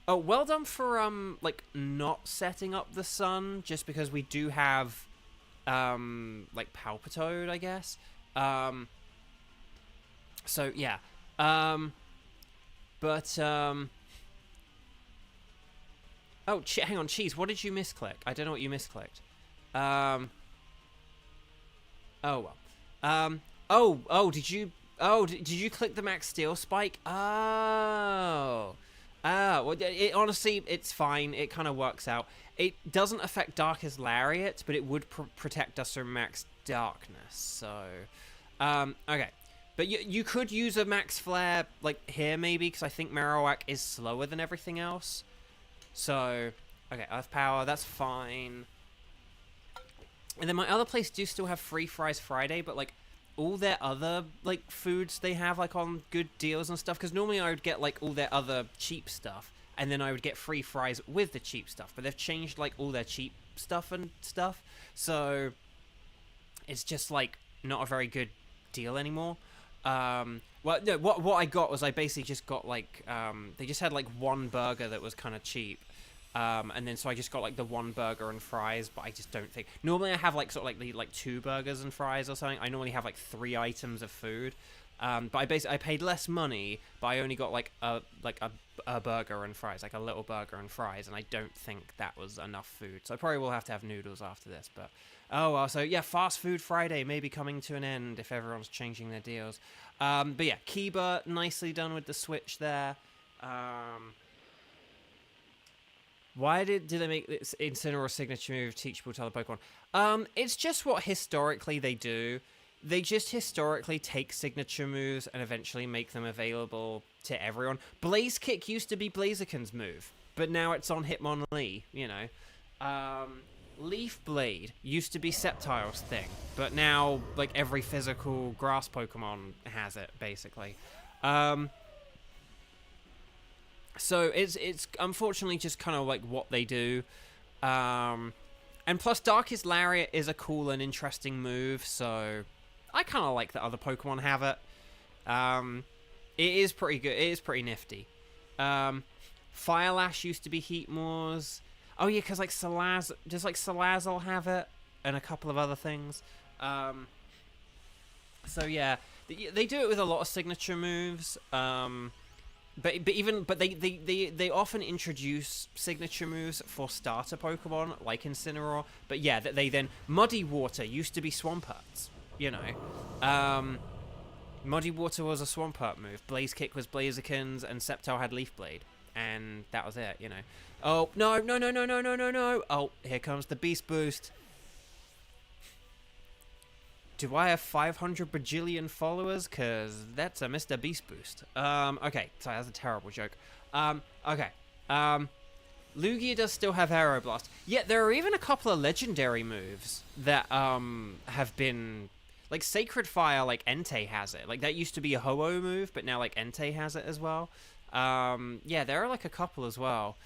well done for, like, not setting up the sun, just because we do have, like Palpitoad, I guess. So yeah, but oh, hang on, Cheese. What did you misclick? I don't know what you misclicked. Oh well. Did you? Oh, did you click the Max Steel Spike? Oh. Well, honestly, it's fine. It kind of works out. It doesn't affect Darkest Lariat, but it would protect us from Max Darkness. So, okay. But you could use a Max Flare, like, here, maybe, because I think Marowak is slower than everything else. So, okay, Earth Power, that's fine. And then my other place do still have Free Fries Friday, but, like, all their other, like, foods they have, like, on good deals and stuff, because normally I would get, like, all their other cheap stuff, and then I would get free fries with the cheap stuff, but they've changed, like, all their cheap stuff and stuff, so it's just, like, not a very good deal anymore. Well, no, what I got was I basically just got, like, they just had, like, one burger that was kind of cheap. And then so I just got like the one burger and fries, but I just don't think normally I have like sort of like two burgers and fries or something. I normally have like 3 items of food, but I paid less money, but I only got like a burger and fries, like a little burger and fries, and I don't think that was enough food. So I probably will have to have noodles after this. But oh well, so yeah, Fast Food Friday may be coming to an end if everyone's changing their deals. But yeah, Kiba, nicely done with the switch there. Why did they make this Incineroar signature move teachable to other Pokemon? It's just what historically they do. They just historically take signature moves and eventually make them available to everyone. Blaze Kick used to be Blaziken's move, but now it's on Hitmonlee, you know. Leaf Blade used to be Sceptile's thing, but now, like, every physical grass Pokemon has it, basically. So it's unfortunately just kind of like what they do. And plus Darkest Lariat is a cool and interesting move, so I kind of like that other Pokemon have it. It is pretty good. It is pretty nifty. Firelash used to be Heatmore's. Oh yeah, because like Salazzle have it, and a couple of other things. So yeah, they do it with a lot of signature moves. But they often introduce signature moves for starter Pokemon, like Incineroar. But yeah, they then Muddy Water used to be Swampert's, you know. Muddy Water was a Swampert move. Blaze Kick was Blaziken's, and Sceptile had Leaf Blade, and that was it, you know. Oh no! Oh, here comes the Beast Boost. Do I have 500 bajillion followers? Because that's a Mr. Beast Boost. Okay. Sorry, that's a terrible joke. Okay. Lugia does still have Aeroblast. Yeah, there are even a couple of legendary moves that, have been... Like, Sacred Fire, like, Entei has it. Like, that used to be a Ho-Oh move, but now, like, Entei has it as well. Yeah, there are, like, a couple as well.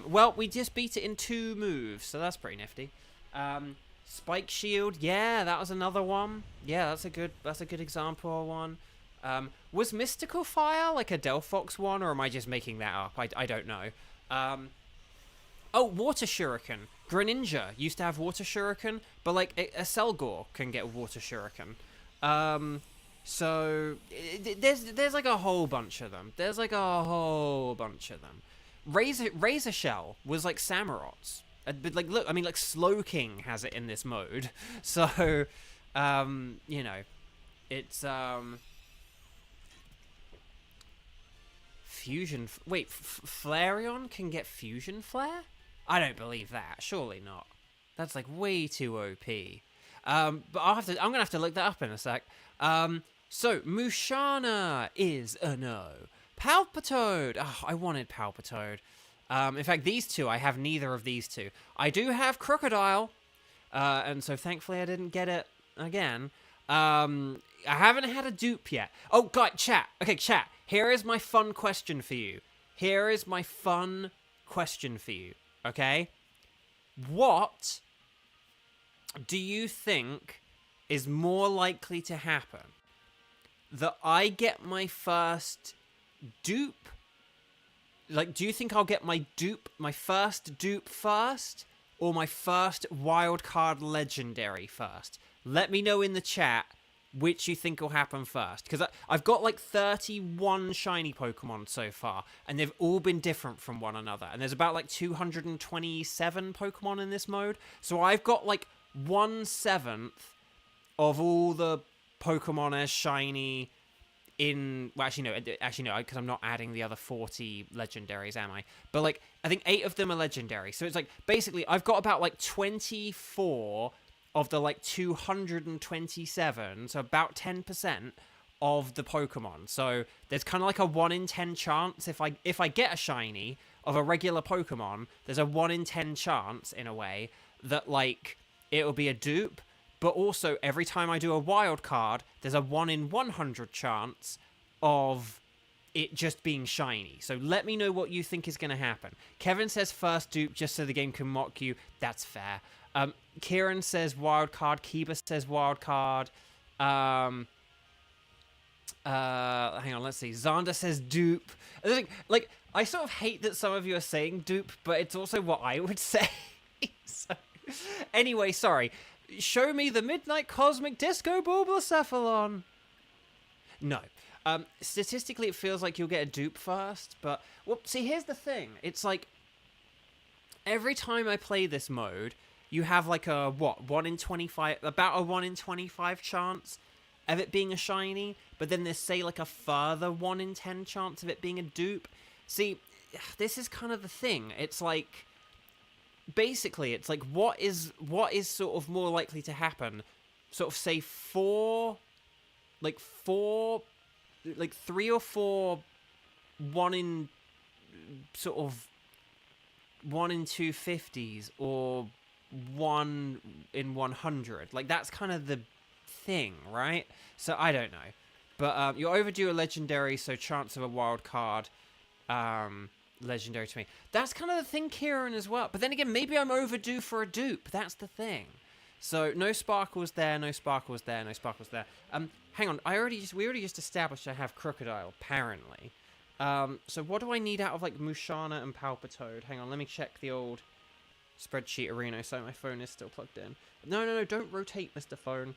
Well, we just beat it in 2 moves, so that's pretty nifty. Spike Shield, yeah, that was another one. Yeah, that's a good example of one. Was Mystical Fire like a Delphox one, or am I just making that up? I don't know. Oh, Water Shuriken. Greninja used to have Water Shuriken, but like a Selgor can get Water Shuriken. So there's like a whole bunch of them. Razor Shell was like Samurot's. But like, look, I mean, like Slowking has it in this mode, so you know, it's Fusion. Wait, Flareon can get Fusion Flare? I don't believe that. Surely not. That's like way too OP. But I'm gonna have to look that up in a sec. So Mushana is a no. Palpitoad. Oh, I wanted Palpitoad. In fact, these two, I have neither of these two. I do have Crocodile, and so thankfully I didn't get it again. I haven't had a dupe yet. Oh, God, chat. Okay, chat. Here is my fun question for you. Okay? What do you think is more likely to happen? That I get my first dupe? Like, do you think I'll get my first dupe first? or my first wildcard legendary first? Let me know in the chat which you think will happen first. Because I've got like 31 shiny Pokemon so far, and they've all been different from one another. And there's about like 227 Pokemon in this mode. So I've got like 1/7 of all the Pokemon as shiny in... Well, actually no, because I'm not adding the other 40 legendaries, am I? But like, I think 8 of them are legendary. So it's like, basically, I've got about like 24 of the like 227, so about 10% of the Pokemon. So there's kind of like a 1 in 10 chance if I get a shiny of a regular Pokemon, there's a 1 in 10 chance in a way that like it'll be a dupe. But also every time I do a wild card, there's a 1 in 100 chance of it just being shiny. So let me know what you think is going to happen. Kevin says first dupe just so the game can mock you. That's fair. Kieran says wild card. Kiba says wild card. Hang on, let's see. Xander says dupe. Like, I sort of hate that some of you are saying dupe, but it's also what I would say. So, anyway, sorry. Show me the Midnight Cosmic Disco Bulbacephalon. No. Statistically, it feels like you'll get a dupe first, but... Well, see, here's the thing. It's like, every time I play this mode, you have like a, 1 in 25... About a 1 in 25 chance of it being a shiny, but then there's, say, like a further 1 in 10 chance of it being a dupe. See, this is kind of the thing. It's like... Basically, it's like, what is sort of more likely to happen? Sort of, say, 3 or 4 1 in... Sort of 1 in 250s, or 1 in 100. Like, that's kind of the thing, right? So, I don't know. But, you're overdue a legendary, so chance of a wild card, legendary to me. That's kind of the thing, Kieran, as well. But then again, maybe I'm overdue for a dupe. That's the thing. So, no sparkles there, no sparkles there, no sparkles there. Hang on, we already just established I have Crocodile, apparently. So what do I need out of, like, Musharna and Palpitoad? Hang on, let me check the old spreadsheet arena, so my phone is still plugged in. No, don't rotate, Mr. Phone.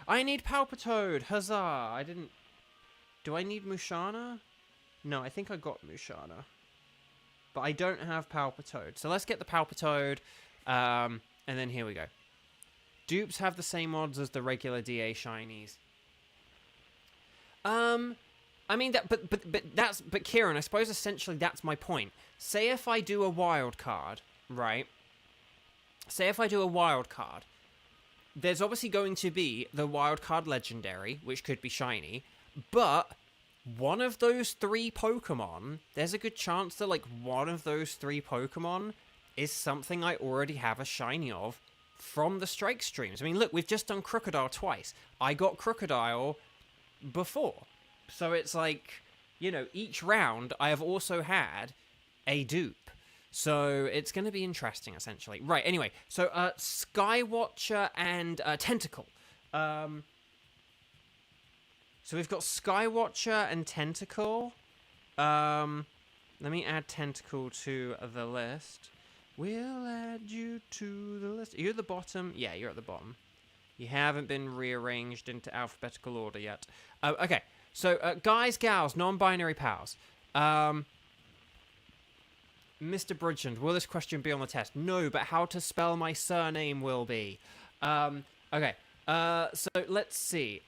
I need Palpitoad! Huzzah! I didn't... Do I need Musharna? No, I think I got Musharna. But I don't have Palpitoad. So let's get the Palpitoad, and then here we go. Dupes have the same odds as the regular DA shinies. I mean, but Kieran, I suppose essentially that's my point. Say if I do a wild card, right? Say if I do a wild card, there's obviously going to be the wild card legendary, which could be shiny, but one of those 3 Pokemon, there's a good chance that, like, one of those 3 Pokemon is something I already have a shiny of from the strike streams. I mean, look, we've just done Crocodile twice. I got Crocodile before. So it's like, you know, each round I have also had a dupe. So it's going to be interesting, essentially. Right, anyway. So, Skywatcher and Tentacle. So we've got Skywatcher and Tentacle. Let me add Tentacle to the list. We'll add you to the list. Are you at the bottom? Yeah, you're at the bottom. You haven't been rearranged into alphabetical order yet. Okay, so guys, gals, non-binary pals. Mr. Bridgend, will this question be on the test? No, but how to spell my surname will be. Okay, so let's see.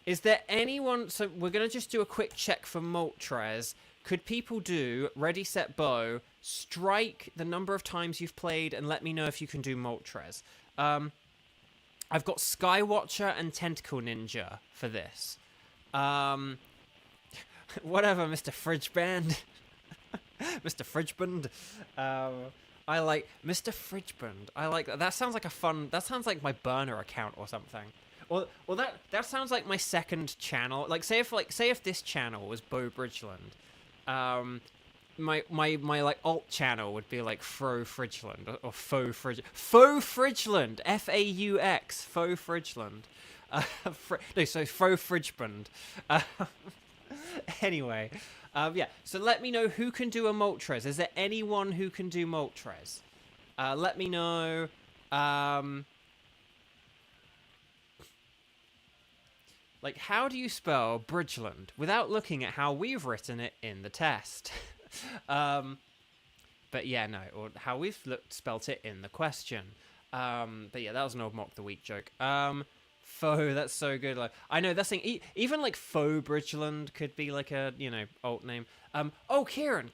Is there anyone... So we're going to just do a quick check for Moltres. Could people do Ready, Set, Bow, strike the number of times you've played, and let me know if you can do Moltres. I've got Skywatcher and Tentacle Ninja for this. Whatever, Mr. Fridgeband. Mr. Fridgeband. I like... Mr. Fridgeband. I like that. That sounds like a fun... That sounds like my burner account or something. Well, that sounds like my second channel. Like, say if this channel was Bo Bridgeland, my like alt channel would be like Fro Fridgeland or Faux Fridgeland, F-A-U-X, Faux Fridgeland. No, so Faux Fridgeband. Anyway, Yeah, so let me know who can do a Moltres. Is there anyone who can do Moltres? Let me know. Like, how do you spell Bridgeland without looking at how we've written it in the test? But yeah, no, or how we've spelt it in the question. But yeah, that was an old Mock the Week joke. Faux, that's so good. Like, I know, that's thing. Even like Faux Bridgeland could be like a, alt name. Oh, Kieran.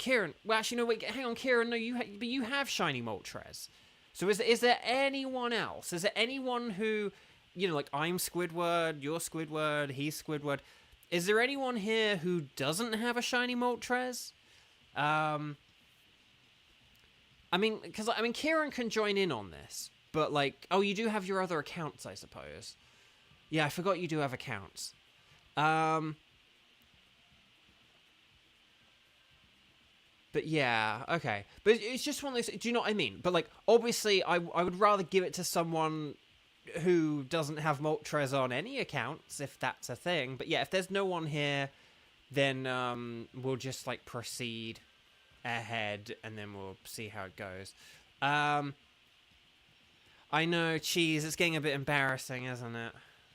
Well, actually, no, wait, hang on, Kieran. No, but you have shiny Moltres. So is there anyone else? Is there anyone who, like I'm Squidward, you're Squidward, he's Squidward. Is there anyone here who doesn't have a shiny Moltres? Because Kieran can join in on this, but like, oh, you do have your other accounts, I suppose. Yeah, I forgot you do have accounts. But yeah, okay. But it's just one of those, do you know what I mean? But like, obviously, I would rather give it to someone who doesn't have Moltres on any accounts, if that's a thing. But yeah, if there's no one here, then we'll just like proceed ahead, and then we'll see how it goes. I know, cheese, it's getting a bit embarrassing, isn't it?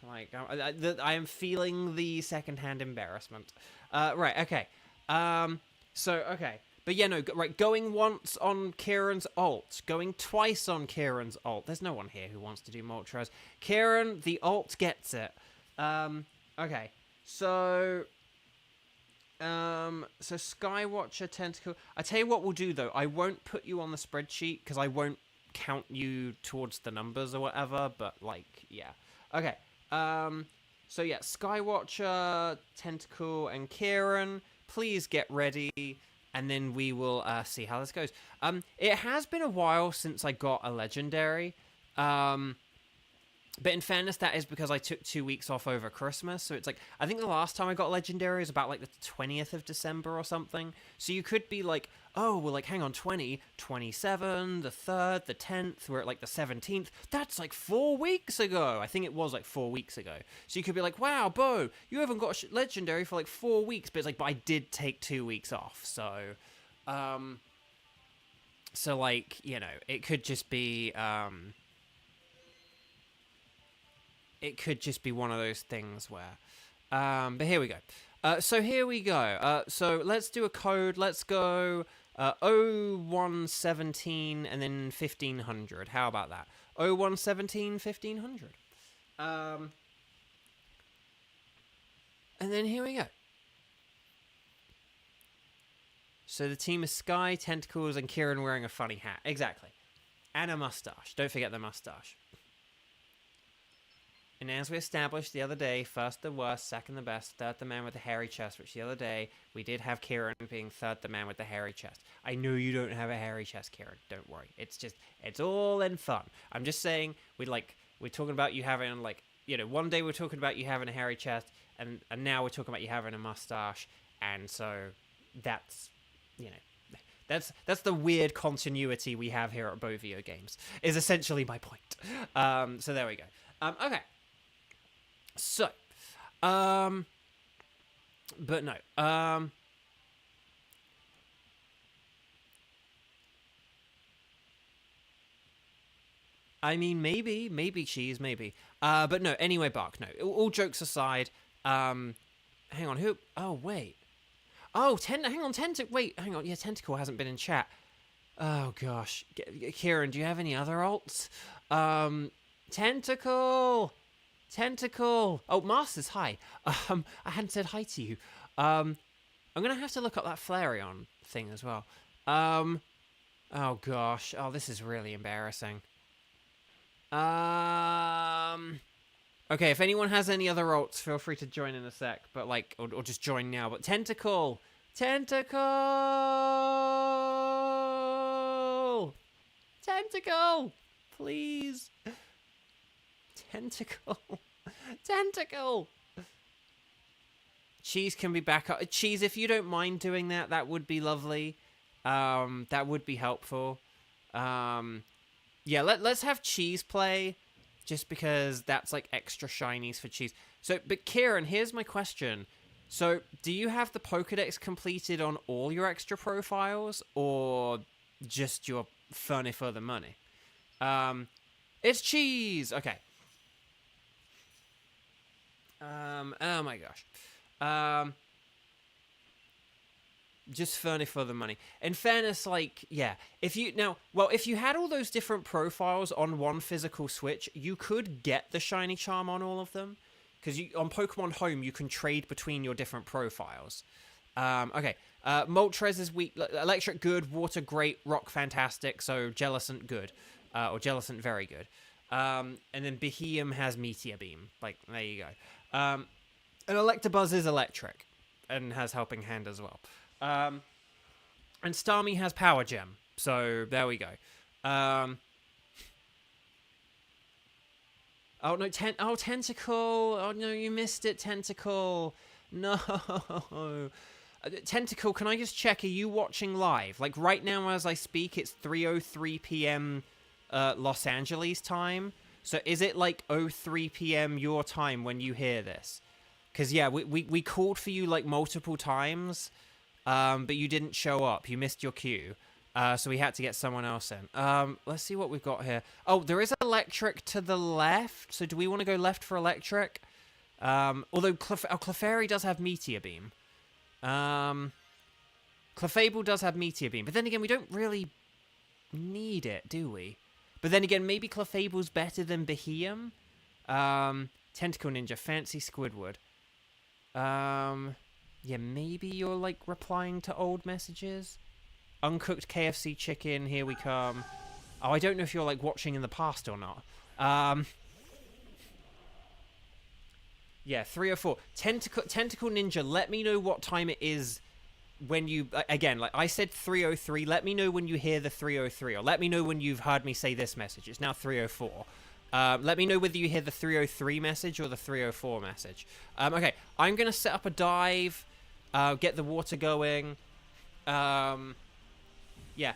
Like, I am feeling the secondhand embarrassment. Right, okay. Okay. But yeah, no, right, going once on Kieran's alt, going twice on Kieran's alt. There's no one here who wants to do Moltres. Kieran, the alt gets it. Okay, so Skywatcher, Tentacle. I tell you what we'll do, though. I won't put you on the spreadsheet, because I won't count you towards the numbers or whatever, but, like, yeah. Okay, so yeah, Skywatcher, Tentacle, and Kieran, please get ready, and then we will see how this goes. It has been a while since I got a legendary, but in fairness, that is because I took 2 weeks off over Christmas, so it's like, I think the last time I got a legendary was about like the 20th of December or something, so you could be like, oh, well, like, hang on, 27, the 3rd, the 10th, we're at like the 17th, that's like 4 weeks ago. I think it was like 4 weeks ago. So you could be like, wow, Bo, you haven't got a legendary for like 4 weeks, but it's like, but I did take 2 weeks off, so, like, it could just be, one of those things where, but here we go. So here we go. So let's do a code. Let's go 0117 and then 1500. How about that? 0117 1500. And then here we go. So the team is Sky, Tentacles, and Kieran wearing a funny hat. Exactly. And a mustache. Don't forget the mustache. And as we established the other day, first the worst, second the best, third the man with the hairy chest, which the other day we did have Kieran being third the man with the hairy chest. I know you don't have a hairy chest, Kieran. Don't worry. It's all in fun. I'm just saying, we're talking about you having, like, one day we're talking about you having a hairy chest, and now we're talking about you having a mustache, and so that's, that's the weird continuity we have here at Bo Video Games, is essentially my point. So there we go. Okay. So, but no, I mean, maybe cheese, maybe, but no, anyway, Bark, no, all jokes aside, hang on, oh, wait, oh, hang on, yeah, Tentacle hasn't been in chat, oh, gosh, Kieran, do you have any other alts? Tentacle! Oh, Masters, hi. I hadn't said hi to you. I'm gonna have to look up that Flareon thing as well. Oh gosh. Oh, this is really embarrassing. Okay, if anyone has any other alts, feel free to join in a sec, but like, or just join now. But Tentacle! Tentacle! Please! Tentacle! Cheese can be back up. Cheese, if you don't mind doing that, that would be lovely. That would be helpful. Yeah, let's have Cheese play, just because that's like extra shinies for Cheese. So, but Kieran, here's my question. So, do you have the Pokedex completed on all your extra profiles, or just your funny for the money? It's cheese! Okay. Oh my gosh. Just funny for the money. In fairness, like, yeah. If you had all those different profiles on one physical Switch, you could get the shiny charm on all of them. Because on Pokemon Home, you can trade between your different profiles. Okay. Moltres is weak. Electric, good. Water, great. Rock, fantastic. So, Jellicent, good. Or Jellicent, very good. And then Beheeyem has Meteor Beam. Like, there you go. And Electabuzz is electric. And has Helping Hand as well. And Starmie has Power Gem. So, there we go. Oh, no, Tentacle. Oh, no, you missed it, Tentacle. No. Tentacle, can I just check, are you watching live? Like, right now as I speak, it's 3:03 p.m. Los Angeles time. So is it, like, 03 p.m. your time when you hear this? Because, yeah, we called for you, like, multiple times, but you didn't show up. You missed your cue. So we had to get someone else in. Let's see what we've got here. Oh, there is electric to the left. So do we want to go left for electric? Although Clefairy does have Meteor Beam. Clefable does have Meteor Beam. But then again, we don't really need it, do we? But then again, maybe Clefable's better than Beheeyem. Tentacle Ninja, Fancy Squidward. Yeah, maybe you're, like, replying to old messages. Uncooked KFC chicken, here we come. Oh, I don't know if you're, like, watching in the past or not. Yeah, 3:04. Tentacle Ninja, let me know what time it is when you... Again, like, I said 3:03. Let me know when you hear the 3:03. Or let me know when you've heard me say this message. It's now 3:04. Let me know whether you hear the 3:03 message or the 3:04 message. Okay, I'm going to set up a dive, get the water going. Yeah,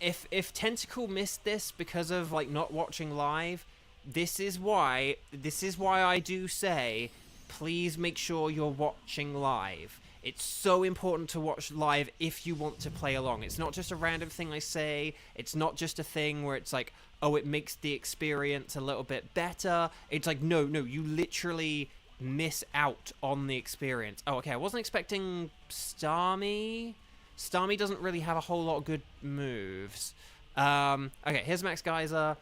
if Tentacle missed this because of, like, not watching live, this is why I do say, please make sure you're watching live. It's so important to watch live if you want to play along. It's not just a random thing I say. It's not just a thing where it's like, oh, it makes the experience a little bit better. It's like, no, you literally miss out on the experience. Oh, okay, I wasn't expecting Starmie. Starmie doesn't really have a whole lot of good moves. Okay, here's Max Geyser.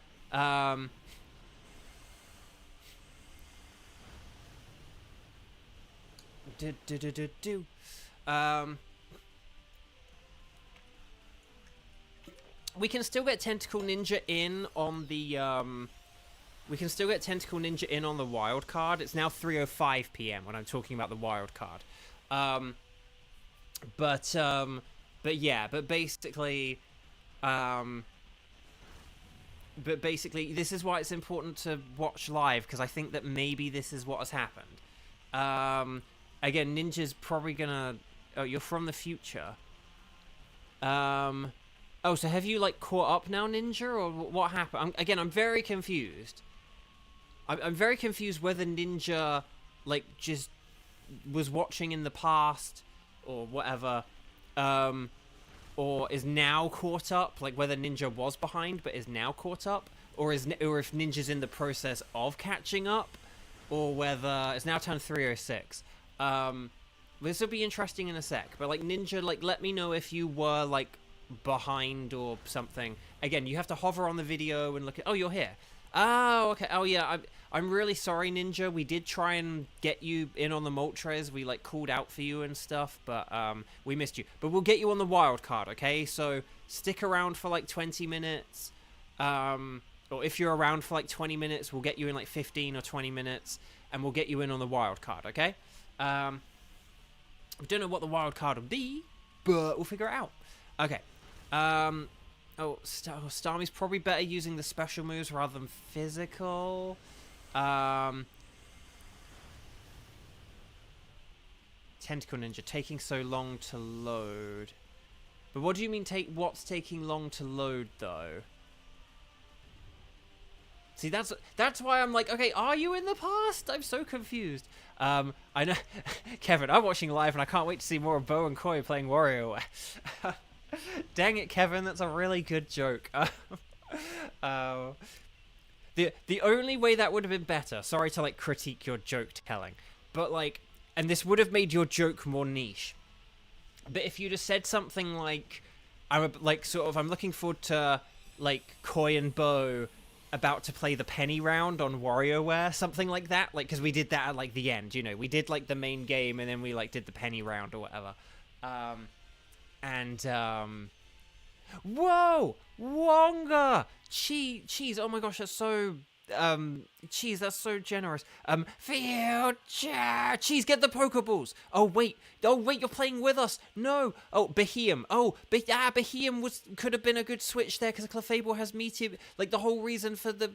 We can still get Tentacle Ninja in on the, we can still get Tentacle Ninja in on the wild card. It's now 3:05 p.m. when I'm talking about the wild card. But yeah, but basically, this is why it's important to watch live, because I think that maybe this is what has happened. Again, Ninja's probably gonna... Oh, you're from the future. Oh, so have you, like, caught up now, Ninja, or what happened? I'm very confused. I'm very confused whether Ninja, like, just was watching in the past, or whatever, or is now caught up, like whether Ninja was behind but is now caught up, or if Ninja's in the process of catching up, or whether it's now turned 3:06. This will be interesting in a sec, but like Ninja, like let me know if you were like behind or something. Again, you have to hover on the video and look at... Oh, you're here. Oh, okay. Oh, yeah. I'm really sorry, Ninja. We did try and get you in on the Moltres. We, like, called out for you and stuff, but we missed you. But we'll get you on the wild card, okay? So stick around for, like, 20 minutes. Or if you're around for, like, 20 minutes, we'll get you in, like, 15 or 20 minutes, and we'll get you in on the wild card, okay? We don't know what the wild card will be, but we'll figure it out. Okay. Starmie's probably better using the special moves rather than physical. Tentacle Ninja taking so long to load. But what do you mean what's taking long to load though? See, that's why I'm like, okay, are you in the past? I'm so confused. I know, Kevin, I'm watching live and I can't wait to see more of Bo and Koi playing WarioWare. Dang it, Kevin, that's a really good joke. The only way that would have been better, sorry to like critique your joke telling, but like, and this would have made your joke more niche. But if you'd have said something like, I'm looking forward to like Koi and Bo about to play the penny round on WarioWare, something like that, like, because we did that at like the end, you know, we did like the main game and then we like did the penny round or whatever. Whoa, Wonga, cheese. Oh my gosh, that's so cheese. That's so generous. Future cheese, get the Pokeballs. Oh wait, you're playing with us. No. Oh, Beheem. Oh, Beheem could have been a good switch there because Clefable has Meteor. Like the whole reason for the.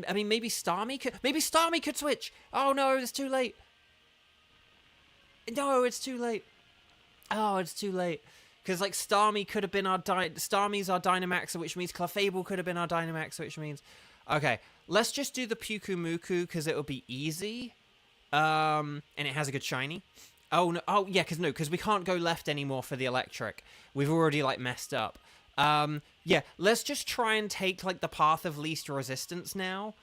I mean, maybe Starmie could switch. Oh no, it's too late. No, it's too late. Oh, it's too late. Because, like, Starmie could have been Starmie's our Dynamaxer, which means Clefable could have been our Dynamaxer, which means... Okay, let's just do the Pyukumuku, because it'll be easy. And it has a good shiny. Oh, no. Oh, yeah, because we can't go left anymore for the electric. We've already, like, messed up. Yeah, let's just try and take, like, the path of least resistance now.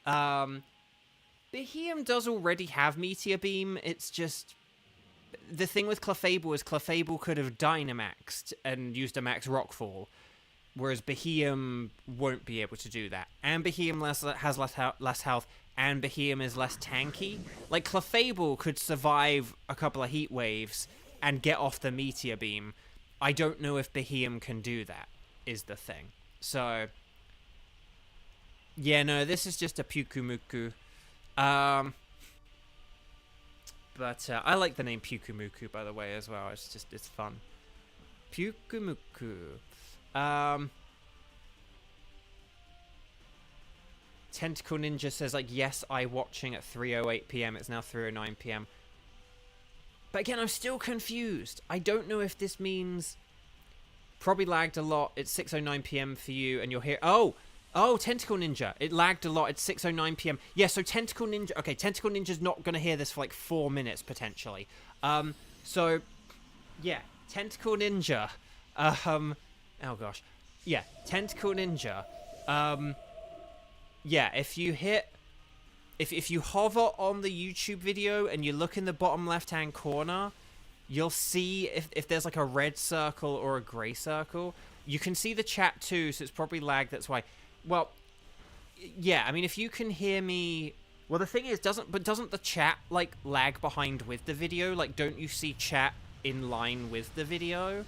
Beheem does already have Meteor Beam. It's just... The thing with Clefable is Clefable could have Dynamaxed and used a max Rockfall, whereas Beheem won't be able to do that. And Beheem has less health, and Beheem is less tanky. Like, Clefable could survive a couple of Heat Waves and get off the Meteor Beam. I don't know if Beheem can do that, is the thing. So, yeah, no, this is just a Pyukumuku. But I like the name Pyukumuku, by the way, as well. It's fun. Pyukumuku. Tentacle Ninja says, like, yes, I watching at 3:08 p.m. It's now 3:09 p.m. But again, I'm still confused. I don't know if this means... Probably lagged a lot. It's 6:09 p.m. for you, and you're here... Oh, Tentacle Ninja. It lagged a lot. It's 6:09 p.m. Yeah, so Tentacle Ninja... Okay, Tentacle Ninja's not going to hear this for like 4 minutes, potentially. So, yeah, Tentacle Ninja. Oh, gosh. Yeah, Tentacle Ninja. Yeah, if you hit... If you hover on the YouTube video and you look in the bottom left-hand corner, you'll see if there's like a red circle or a grey circle. You can see the chat too, so it's probably lagged, that's why... Well, yeah, I mean, if you can hear me... Well, the thing is, doesn't the chat, like, lag behind with the video? Like, don't you see chat in line with the video?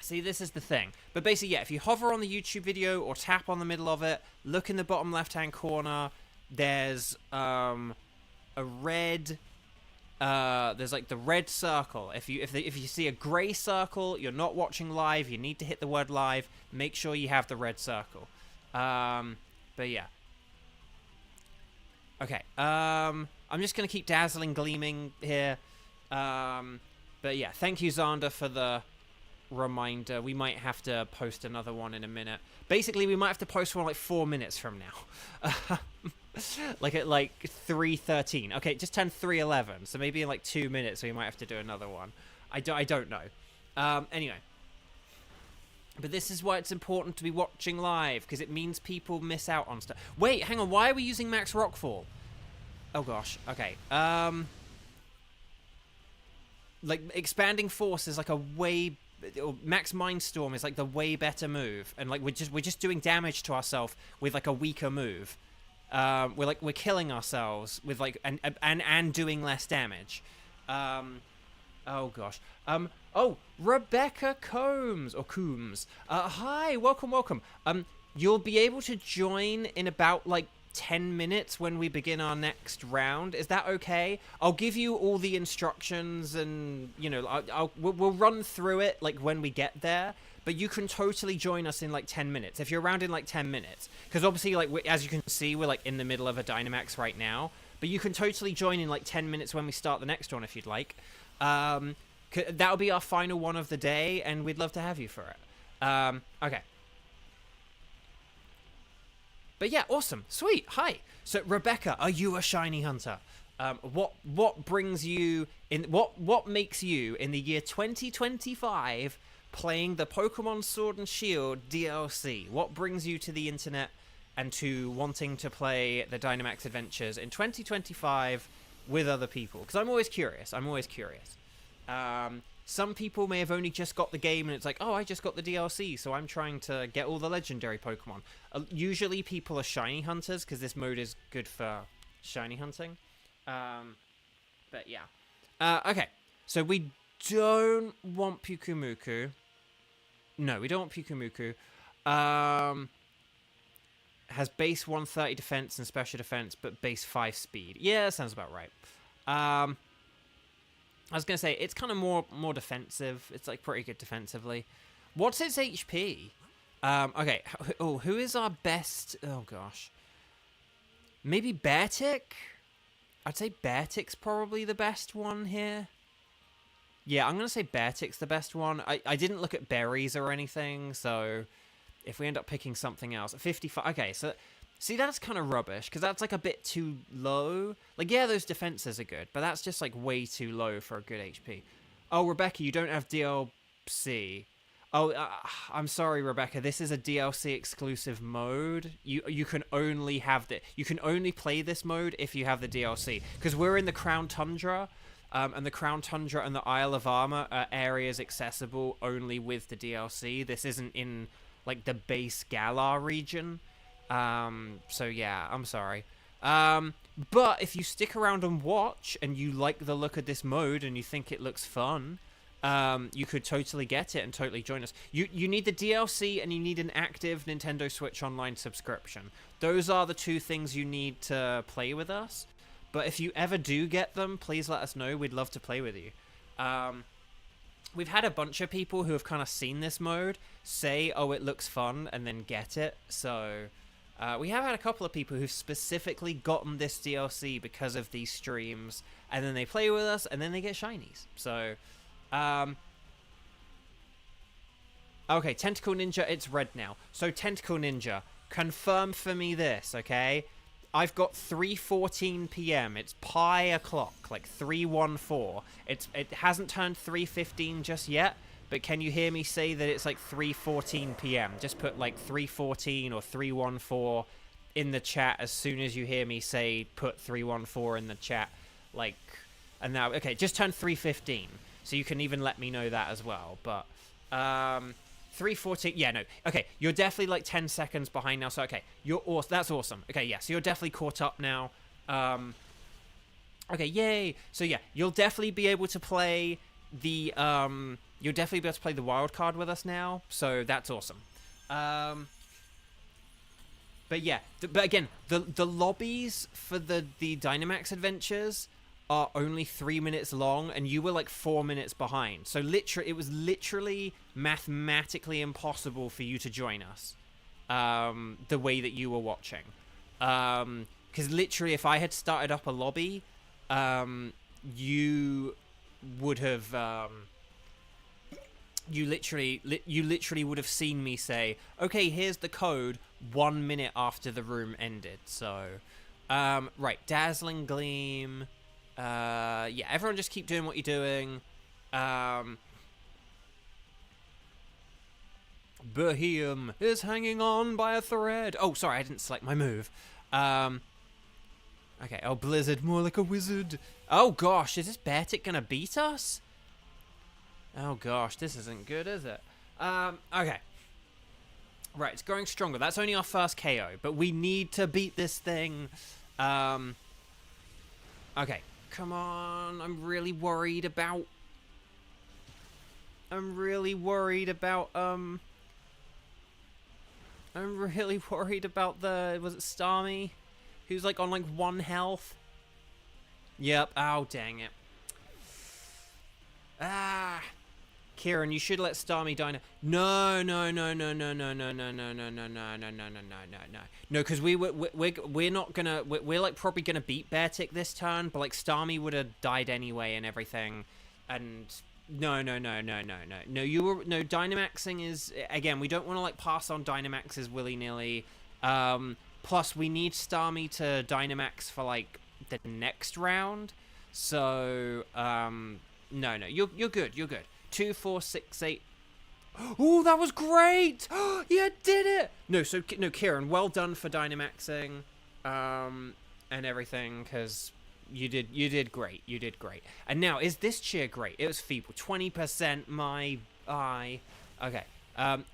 See, this is the thing. But basically, yeah, if you hover on the YouTube video or tap on the middle of it, look in the bottom left-hand corner, there's, a red... there's like the red circle. If you see a grey circle, you're not watching live. You need to hit the word live. Make sure you have the red circle. But yeah. Okay. I'm just gonna keep dazzling gleaming here. But yeah, thank you, Xander, for the reminder. We might have to post another one in a minute. Basically, we might have to post one like 4 minutes from now. Like at like 3:13. Okay, it just turned 3:11, so maybe in like 2 minutes we might have to do another one. I don't know. Anyway. But this is why it's important to be watching live, because it means people miss out on stuff. Wait, hang on, why are we using Max Rockfall? Oh gosh, okay. Like, Expanding Force is like a way... Or Max Mindstorm is like the way better move, and like we're just doing damage to ourselves with like a weaker move. We're killing ourselves with like and doing less damage. Oh gosh. Oh, Rebecca Coombs or Coombs. Hi, welcome. You'll be able to join in about like 10 minutes when we begin our next round. Is that okay? I'll give you all the instructions, and you know, we'll run through it like when we get there. But you can totally join us in like 10 minutes if you're around in like 10 minutes. Because obviously, like as you can see, we're like in the middle of a Dynamax right now. But you can totally join in like 10 minutes when we start the next one if you'd like. That'll be our final one of the day, and we'd love to have you for it. Okay. But yeah, awesome, sweet. Hi. So Rebecca, are you a shiny hunter? What brings you in? What makes you in the year 2025 playing the Pokemon Sword and Shield DLC? What brings you to the internet and to wanting to play the Dynamax Adventures in 2025 with other people? Because I'm always curious. Some people may have only just got the game and it's like, oh, I just got the DLC, so I'm trying to get all the legendary Pokemon. Usually people are shiny hunters because this mode is good for shiny hunting. But yeah. Okay, so we don't want Pukumuku. No, we don't want Pukumuku. Has base 130 defense and special defense, but base 5 speed. Yeah, that sounds about right. I was going to say, it's kind of more defensive. It's, like, pretty good defensively. What's its HP? Okay. Oh, who is our best? Oh, gosh. Maybe Beartic? I'd say Beartic's probably the best one here. Yeah, I'm going to say Beartic's the best one. I didn't look at berries or anything, so if we end up picking something else. 55. Okay, so... See, that's kind of rubbish, because that's, like, a bit too low. Like, yeah, those defenses are good, but that's just, like, way too low for a good HP. Oh, Rebecca, you don't have DLC. Oh, I'm sorry, Rebecca. This is a DLC exclusive mode. You can only have you can only play this mode if you have the DLC, because we're in the Crown Tundra, and the Crown Tundra and the Isle of Armor are areas accessible only with the DLC. This isn't in, like, the base Galar region. So yeah, I'm sorry. But if you stick around and watch and you like the look of this mode and you think it looks fun, you could totally get it and totally join us. You need the DLC and you need an active Nintendo Switch Online subscription. Those are the two things you need to play with us. But if you ever do get them, please let us know. We'd love to play with you. We've had a bunch of people who have kind of seen this mode say, oh, it looks fun, and then get it. So... we have had a couple of people who've specifically gotten this DLC because of these streams, and then they play with us, and then they get shinies. So, okay, Tentacle Ninja, it's red now. So, Tentacle Ninja, confirm for me this, okay? I've got 3:14 p.m. It's pi o'clock, like 3:14. It hasn't turned 3:15 just yet. But can you hear me say that it's like 3:14 p.m.? Just put like 3:14 or 3:14 in the chat as soon as you hear me say put 3:14 in the chat. Like, and now, okay, just turned 3:15. So you can even let me know that as well. But 3:14, yeah, no. Okay, you're definitely like 10 seconds behind now. So, okay, you're awesome. That's awesome. Okay, yeah, so you're definitely caught up now. Okay, yay. So, yeah, you'll definitely be able to play the... You'll definitely be able to play the wild card with us now, so that's awesome. But yeah, but again, the lobbies for the Dynamax Adventures are only 3 minutes long, and you were like 4 minutes behind. So it was literally mathematically impossible for you to join us, the way that you were watching. Because literally, if I had started up a lobby, you would have... You literally would have seen me say, okay, here's the code 1 minute after the room ended. So, right, Dazzling Gleam. Yeah, everyone just keep doing what you're doing. Bohem is hanging on by a thread. Oh, sorry, I didn't select my move. Okay, oh, Blizzard, more like a wizard. Oh, gosh, is this Beartic gonna beat us? Oh gosh, this isn't good, is it? Okay. Right, it's growing stronger. That's only our first KO, but we need to beat this thing. Okay, come on. I'm really worried about the... I'm really worried about the... Was it Starmie? Who's like on like 1 health? Yep. Oh, dang it. Ah... Kieran, you should let Starmie die now. No, because we're not gonna, we're like probably gonna beat Beartic this turn, but like Starmie would have died anyway and everything, and no, Dynamaxing is, again, we don't want to like pass on Dynamaxes willy-nilly. Plus, we need Starmie to Dynamax for, like, the next round. So, no, you're good, you're good. 2, 4, 6, 8. Oh, that was great! You did it! No, Kieran, well done for Dynamaxing, and everything, because you did great. You did great. And now, is this cheer great? It was feeble. 20%, my eye. Okay.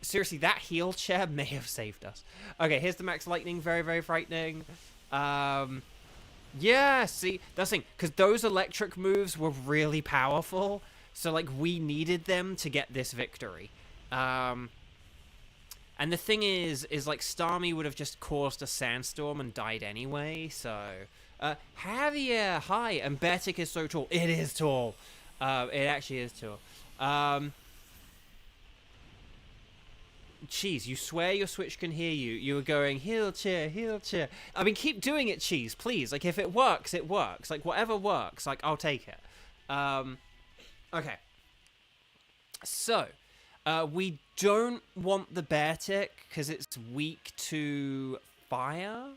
Seriously, that heal chair may have saved us. Okay, here's the Max Lightning. Very, very frightening. Yeah, see, that's the thing. Because those electric moves were really powerful. So, like, we needed them to get this victory. And the thing is like, Starmie would have just caused a sandstorm and died anyway, so... Javier, hi, and Betic is so tall. It is tall. It actually is tall. Cheese, you swear your Switch can hear you. You were going, heal chair, heal chair. I mean, keep doing it, Cheese, please. Like, if it works, it works. Like, whatever works, like, I'll take it. Okay. So... we don't want the Beartic because it's weak to fire.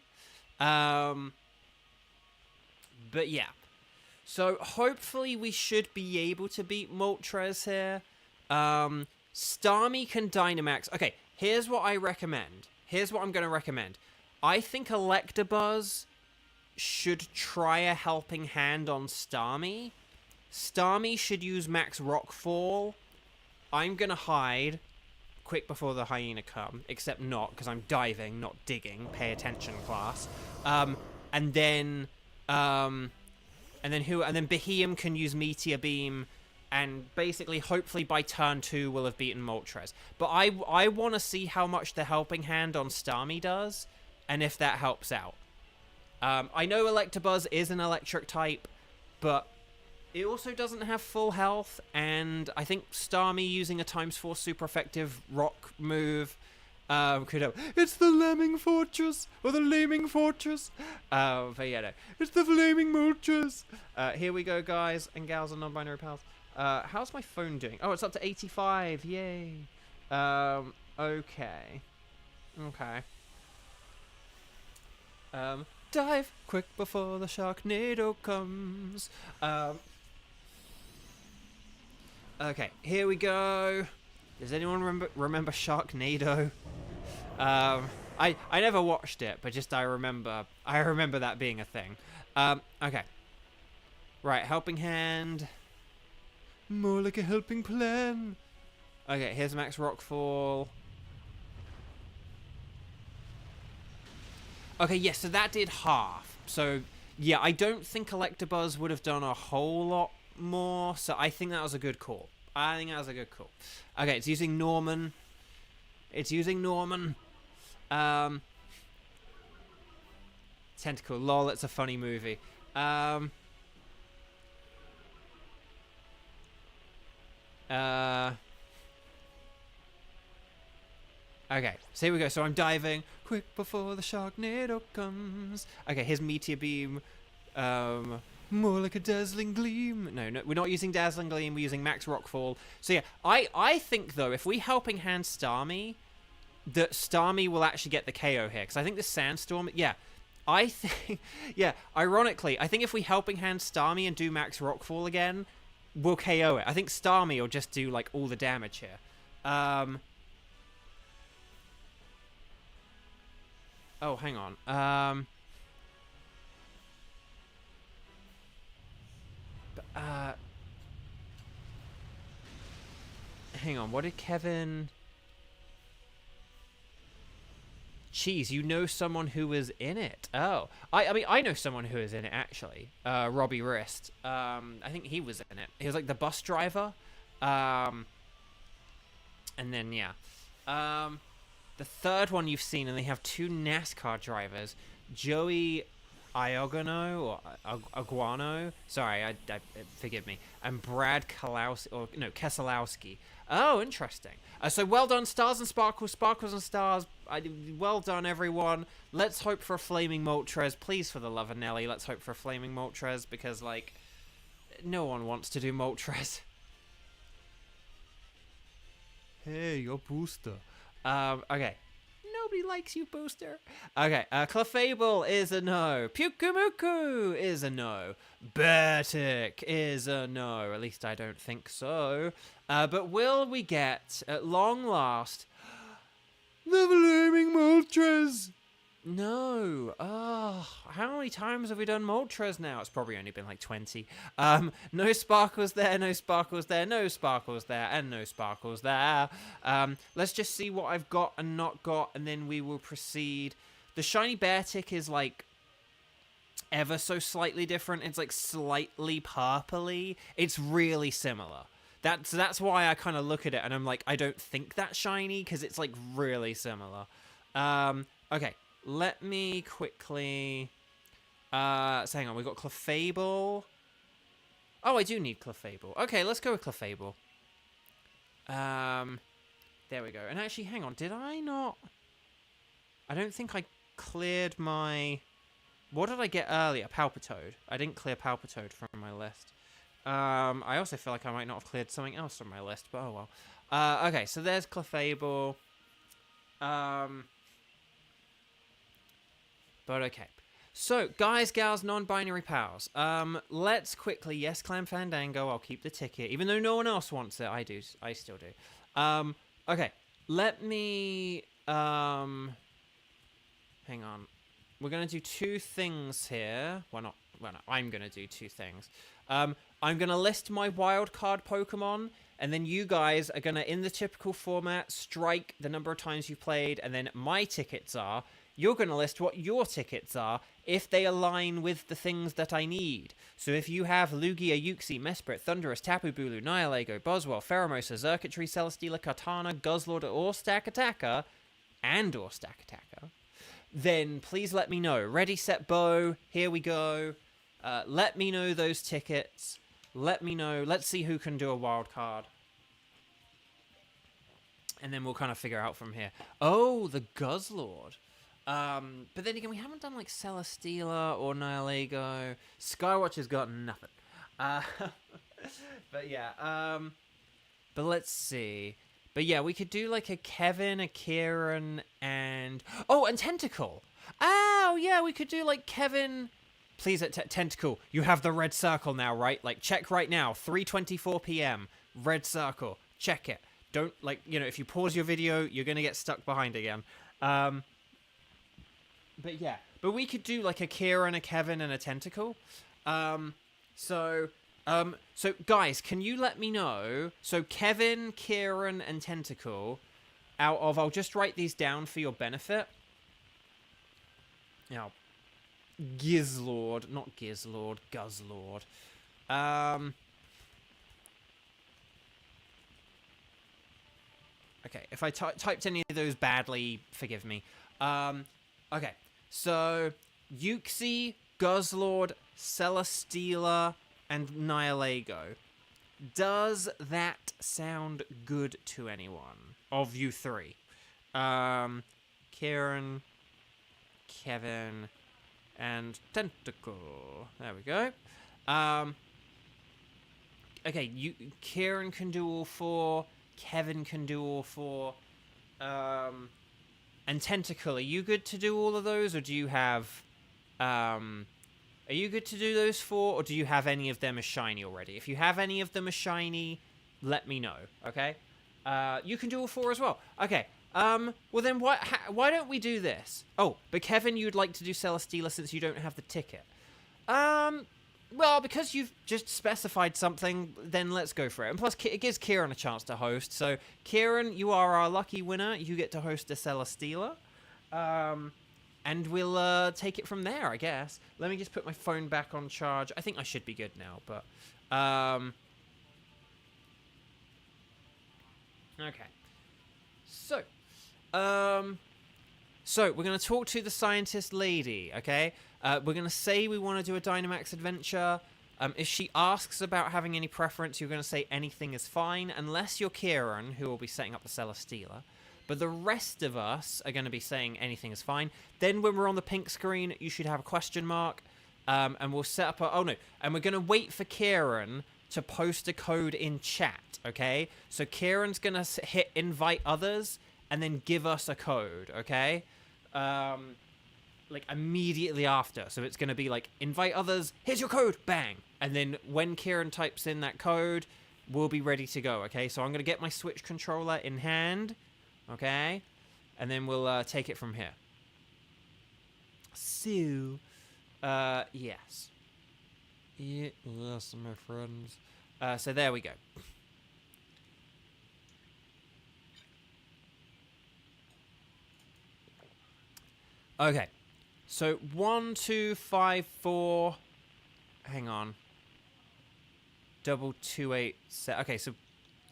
But yeah. So hopefully we should be able to beat Moltres here. Starmie can Dynamax. Okay, here's what I recommend. Here's what I'm going to recommend. I think Electabuzz should try a helping hand on Starmie. Starmie should use Max Rockfall. I'm going to hide quick before the hyena come, except not, because I'm diving, not digging. Pay attention, class. And then Beheeyem can use Meteor Beam, and basically, hopefully by turn 2, we'll have beaten Moltres. But I want to see how much the helping hand on Starmie does, and if that helps out. I know Electabuzz is an electric type, but... it also doesn't have full health, and I think Starmie using a ×4 super effective rock move could help. It's the Lemming Fortress, or the Laming Fortress. But yeah, no. It's the Flaming Moltres. Here we go, guys and gals and non-binary pals. How's my phone doing? Oh, it's up to 85. Yay. Okay. Dive quick before the Sharknado comes. Okay, here we go. Does anyone remember Sharknado? I never watched it, but just I remember that being a thing. Okay. Right, helping hand. More like a helping plan. Okay, here's Max Rockfall. Okay, yes, so that did half. So, yeah, I don't think Electabuzz would have done a whole lot more, so I think that was a good call. Okay, it's using Norman. Tentacle, lol, it's a funny movie. Okay, so here we go. So I'm diving. Quick before the Sharknado comes. Okay, here's Meteor Beam. More like a Dazzling Gleam. No, we're not using Dazzling Gleam. We're using Max Rockfall. So yeah, I think, though, if we helping hand Starmie, that Starmie will actually get the KO here. Because I think the Sandstorm... yeah, I think... yeah, ironically, I think if we helping hand Starmie and do Max Rockfall again, we'll KO it. I think Starmie will just do, like, all the damage here. Oh, hang on. Hang on, what did Kevin... Cheese, you know someone who was in it. Oh. I mean, I know someone who was in it, actually. Robbie Wrist. I think he was in it. He was, like, the bus driver. And then, yeah. The third one you've seen, and they have 2 NASCAR drivers. Joey Iogano, or Aguano. Sorry, forgive me. And Brad Keselowski. Oh, interesting. So well done, Stars and Sparkles, Sparkles and Stars. Well done, everyone. Let's hope for a Flaming Moltres. Please, for the love of Nelly, let's hope for a Flaming Moltres, because, like, no one wants to do Moltres. Hey, your booster. Okay. No Nobody likes you, Booster. Okay, Clefable is a no. Pukumuku is a no. Bertic is a no. At least I don't think so. But will we get, at long last, the Flaming Moltres? No. Oh, how many times have we done Moltres now? It's probably only been like 20. No sparkles there, no sparkles there, no sparkles there, and no sparkles there. Let's just see what I've got and not got, and then we will proceed. The shiny Beartic is like ever so slightly different. It's like slightly purpley. It's really similar. That's why I kind of look at it and I'm like, I don't think that's shiny, because it's like really similar. Okay. Let me quickly... so hang on, we've got Clefable. Oh, I do need Clefable. Okay, let's go with Clefable. There we go. And actually, hang on, did I not... I don't think I cleared my... What did I get earlier? Palpitoad. I didn't clear Palpitoad from my list. I also feel like I might not have cleared something else from my list, but oh well. Okay, so there's Clefable. But okay. So, guys, gals, non-binary pals. Let's quickly... Yes, Clan Fandango, I'll keep the ticket. Even though no one else wants it, I do. I still do. Okay. Let me... hang on. We're going to do two things here. Well, no, I'm going to do two things. I'm going to list my wildcard Pokemon, and then you guys are going to, in the typical format, strike the number of times you played, and then my tickets are... You're going to list what your tickets are if they align with the things that I need. So if you have Lugia, Uxie, Mesprit, Thundurus, Tapu Bulu, Nihilego, Boswell, Pheromosa, Xurkitree, Celesteela, Kartana, Guzzlord, or Stakataka, then please let me know. Ready, set, bow. Here we go. Let me know those tickets. Let me know. Let's see who can do a wild card. And then we'll kind of figure out from here. Oh, the Guzzlord. But then again, we haven't done like Celesteela or Nihilego. Skywatch has got nothing. But yeah, but let's see. But yeah, we could do like a Kevin, a Kieran, and... Oh, and Tentacle! Oh, yeah, we could do like Kevin... Please, Tentacle, you have the red circle now, right? Like, check right now, 3:24 PM, red circle. Check it. Don't, like, you know, if you pause your video, you're gonna get stuck behind again. But yeah, but we could do like a Kieran, a Kevin, and a Tentacle. So guys, can you let me know? So Kevin, Kieran, and Tentacle, out of, I'll just write these down for your benefit. Now, Gizzlord, not Gizzlord, Guzzlord. Okay, if I typed any of those badly, forgive me. Okay, so Uxie, Guzzlord, Celesteela, and Nihilego. Does that sound good to anyone of you three? Kieran, Kevin, and Tentacle. There we go. Okay, Kieran can do all four. Kevin can do all four. And Tentacle, are you good to do all of those, or do you have... Are you good to do those four, or do you have any of them as shiny already? If you have any of them as shiny, let me know, okay? You can do all four as well. Okay, well then why don't we do this? Oh, but Kevin, you'd like to do Celesteela since you don't have the ticket. Well, because you've just specified something, then let's go for it. And plus, it gives Kieran a chance to host. So, Kieran, you are our lucky winner. You get to host a Celesteela. And we'll take it from there, I guess. Let me just put my phone back on charge. I think I should be good now, but... Okay. So, we're going to talk to the scientist lady, okay? We're going to say we want to do a Dynamax adventure. If she asks about having any preference, you're going to say anything is fine, unless you're Kieran, who will be setting up the Celesteela. But the rest of us are going to be saying anything is fine. Then when we're on the pink screen, you should have a question mark. And we'll set up a... Oh, no. And we're going to wait for Kieran to post a code in chat, okay? So Kieran's going to hit invite others, and then give us a code, okay? Like immediately after. So it's going to be like, invite others, here's your code, bang. And then when Kieran types in that code, we'll be ready to go, okay? So I'm going to get my Switch controller in hand, okay? And then we'll take it from here. So, yes. Yes, my friends. So there we go. Okay. So 1, 2, 5, 4. Hang on. 228. Okay, so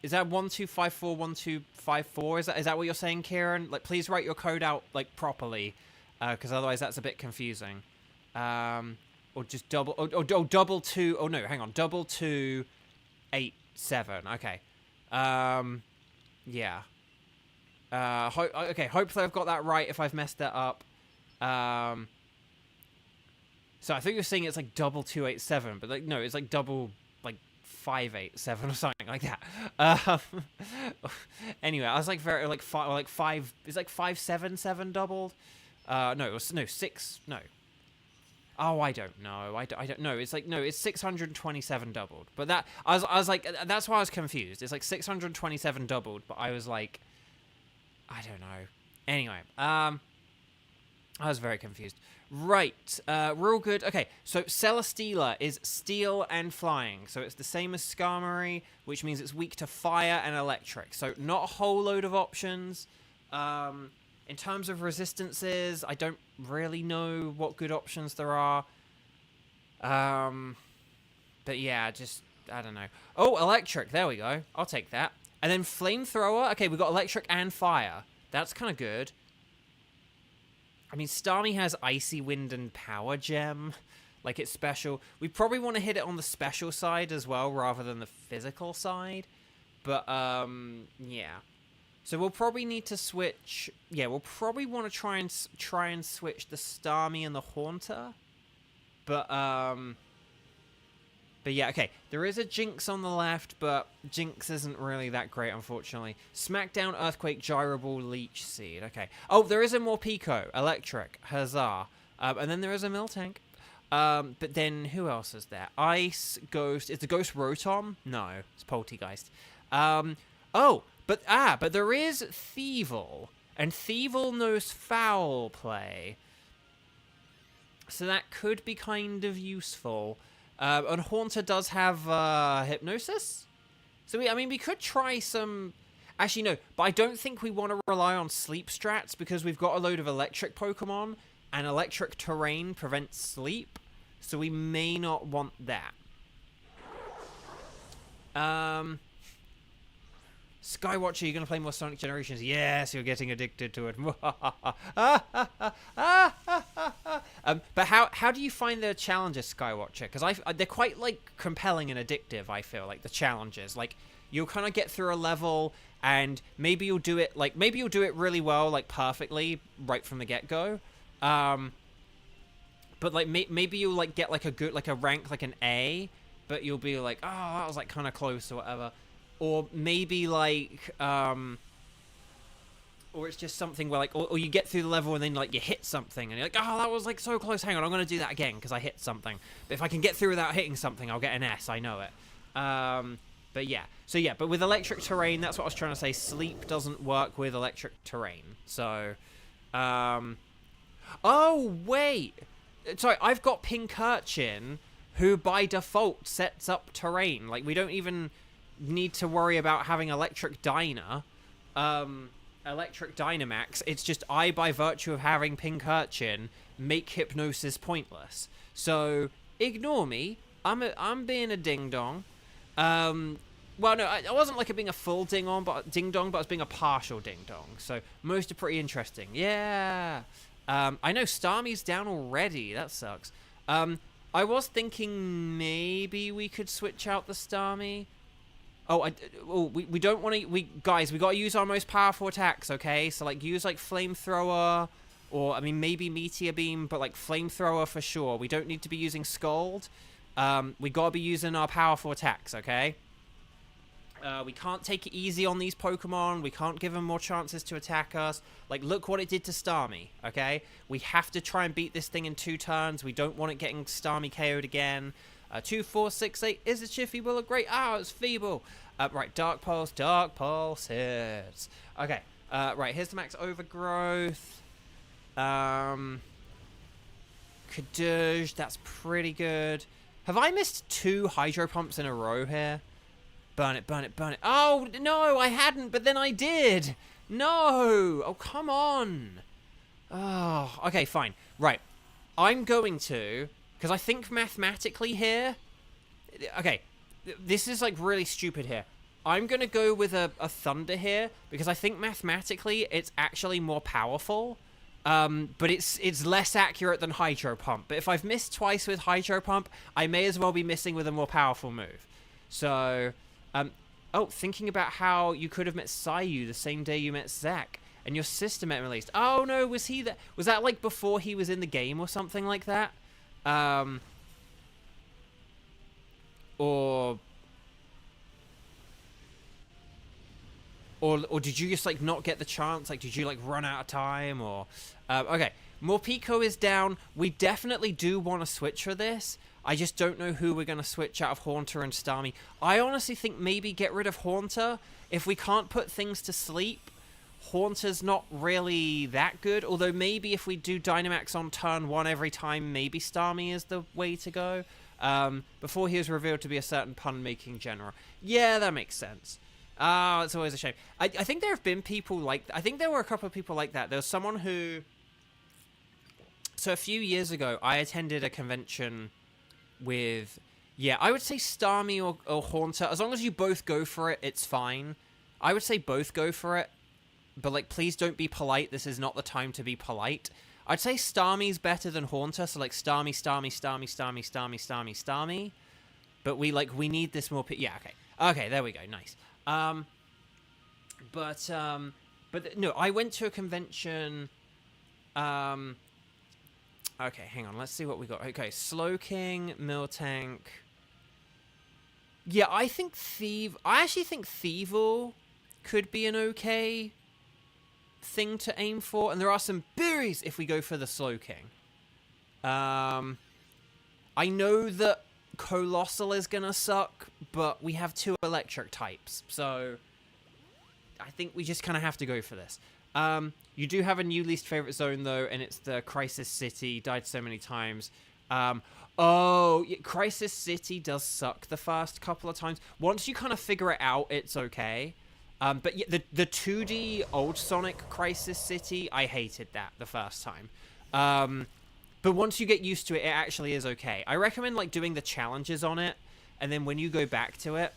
is that 1, 2, 5, 4, 1, 2, 5, 4? Is that what you're saying, Kieran? Like, please write your code out like properly, because otherwise that's a bit confusing. Or just double. Double 2. Oh no, hang on. 2, 8, 7. Okay. Yeah. Okay. Hopefully I've got that right. If I've messed that up. So I think you're saying it's like 287, but like no, it's like 587 or something like that. Anyway, I was like like five. It's like 577 doubled. No, no 6. No. Oh, I don't know. I don't know. It's like no, it's 627 doubled. But that I was like that's why I was confused. It's like 627 doubled, but I was like I don't know. Anyway, I was very confused. Right, real good. Okay, so Celesteela is steel and flying. So it's the same as Skarmory, which means it's weak to fire and electric. So not a whole load of options. In terms of resistances, I don't really know what good options there are. But yeah, just, I don't know. Oh, electric, there we go. I'll take that. And then flamethrower. Okay, we've got electric and fire. That's kind of good. I mean, Starmie has Icy Wind and Power Gem. Like, it's special. We probably want to hit it on the special side as well, rather than the physical side. But, yeah. So we'll probably need to switch... Yeah, we'll probably want to try and switch the Starmie and the Haunter. But yeah, okay. There is a Jinx on the left, but Jinx isn't really that great, unfortunately. Smackdown, Earthquake, Gyroball, Leech Seed. Okay. Oh, there is a Morpeko. Electric. Huzzah. And then there is a Miltank. But then, who else is there? Ice, Ghost. Is the Ghost Rotom? No, it's Poltegeist. Oh, but there is Thievul. And Thievul knows Foul Play. So that could be kind of useful. And Haunter does have Hypnosis. So, we could try some... Actually, no. But I don't think we want to rely on sleep strats because we've got a load of electric Pokemon. And electric terrain prevents sleep. So we may not want that. Skywatcher, you're going to play more Sonic Generations? Yes, you're getting addicted to it. But how do you find the challenges, Skywatcher? Because they're quite, like, compelling and addictive, I feel, like, the challenges. Like, you'll kind of get through a level, and maybe you'll do it, really well, like, perfectly, right from the get-go. But, like, maybe you'll, like, get, like, a good, like, a rank, like, an A, but you'll be like, oh, that was, like, kind of close or whatever. Or maybe, like, or it's just something where, like, or you get through the level and then, like, you hit something and you're like, oh, that was, like, so close. Hang on, I'm going to do that again because I hit something. But if I can get through without hitting something, I'll get an S. I know it. But, yeah. So, yeah, but with electric terrain, that's what I was trying to say. Sleep doesn't work with electric terrain. So, oh, wait. Sorry, I've got Pincurchin, who by default sets up terrain. Like, we don't even... need to worry about having electric Dynamax. It's just I, by virtue of having Pincurchin, make Hypnosis pointless. So ignore me. I'm being a ding dong. Well, no, I wasn't like it being a full ding dong, but I was being a partial ding dong. So most are pretty interesting. Yeah. I know Starmie's down already. That sucks. I was thinking maybe we could switch out the Starmie. We don't want to... Guys, we got to use our most powerful attacks, okay? So, like, use, like, Flamethrower, or, maybe Meteor Beam, but, like, Flamethrower for sure. We don't need to be using Scald. We got to be using our powerful attacks, okay? We can't take it easy on these Pokemon. We can't give them more chances to attack us. Like, look what it did to Starmie, okay? We have to try and beat this thing in 2 turns. We don't want it getting Starmie KO'd again. 2, 4, 6, 8. Is it Chiffy Willow? Great. Ah, it's feeble. Right, Dark Pulse. Dark Pulse hits. Okay. Right, here's the max overgrowth. Kadoosh, that's pretty good. Have I missed 2 Hydro Pumps in a row here? Burn it, burn it, burn it. Oh, no, I hadn't, but then I did. No. Oh, come on. Oh, okay, fine. Right. I'm going to, because I think mathematically here, okay, this is like really stupid here. I'm going to go with a Thunder here, because I think mathematically it's actually more powerful. But it's less accurate than Hydro Pump. But if I've missed twice with Hydro Pump, I may as well be missing with a more powerful move. So, oh, thinking about how you could have met Sayu the same day you met Zack, and your sister met him at least. Oh no, was that like before he was in the game or something like that? Or did you just, like, not get the chance? Like, did you, like, run out of time? Or, okay. Morpeko is down. We definitely do want to switch for this. I just don't know who we're going to switch out of Haunter and Starmie. I honestly think maybe get rid of Haunter. If we can't put things to sleep, Haunter's not really that good. Although maybe if we do Dynamax on turn 1 every time, maybe Starmie is the way to go. Before he was revealed to be a certain pun-making general. Yeah, that makes sense. Oh, it's always a shame. I think there have been people like... I think there were a couple of people like that. There was someone who... So a few years ago, I attended a convention with... Yeah, I would say Starmie or Haunter. As long as you both go for it, it's fine. I would say both go for it. But, like, please don't be polite. This is not the time to be polite. I'd say Starmie's better than Haunter. So, like, Starmie, Starmie, Starmie, Starmie, Starmie, Starmie, Starmie. But we need this more... Yeah, okay. Okay, there we go. Nice. But no, I went to a convention, okay, hang on, let's see what we got. Okay, Slowking, Miltank. Yeah, I actually think Thievul could be an okay thing to aim for, and there are some berries if we go for the Slowking. I know that Colossal is gonna suck, but we have 2 electric types, so I think we just kind of have to go for this. You do have a new least favorite zone though, and it's the Crisis City. Died so many times. Oh, yeah, Crisis City does suck the first couple of times. Once you kind of figure it out, it's okay. But yeah, the 2D old Sonic Crisis City, I hated that the first time. But once you get used to it, it actually is okay. I recommend, like, doing the challenges on it, and then when you go back to it,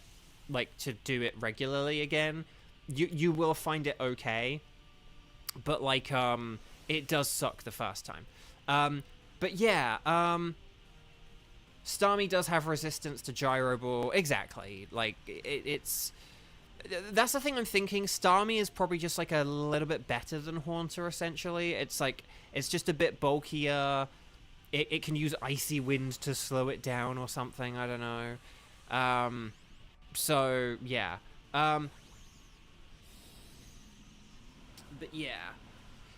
like, to do it regularly again, you will find it okay. But, like, it does suck the first time. But yeah, Starmie does have resistance to Gyro Ball. Exactly. Like, it's... That's the thing I'm thinking. Starmie is probably just, like, a little bit better than Haunter, essentially. It's, like, it's just a bit bulkier. It can use Icy Wind to slow it down or something. I don't know. So, yeah. But, yeah.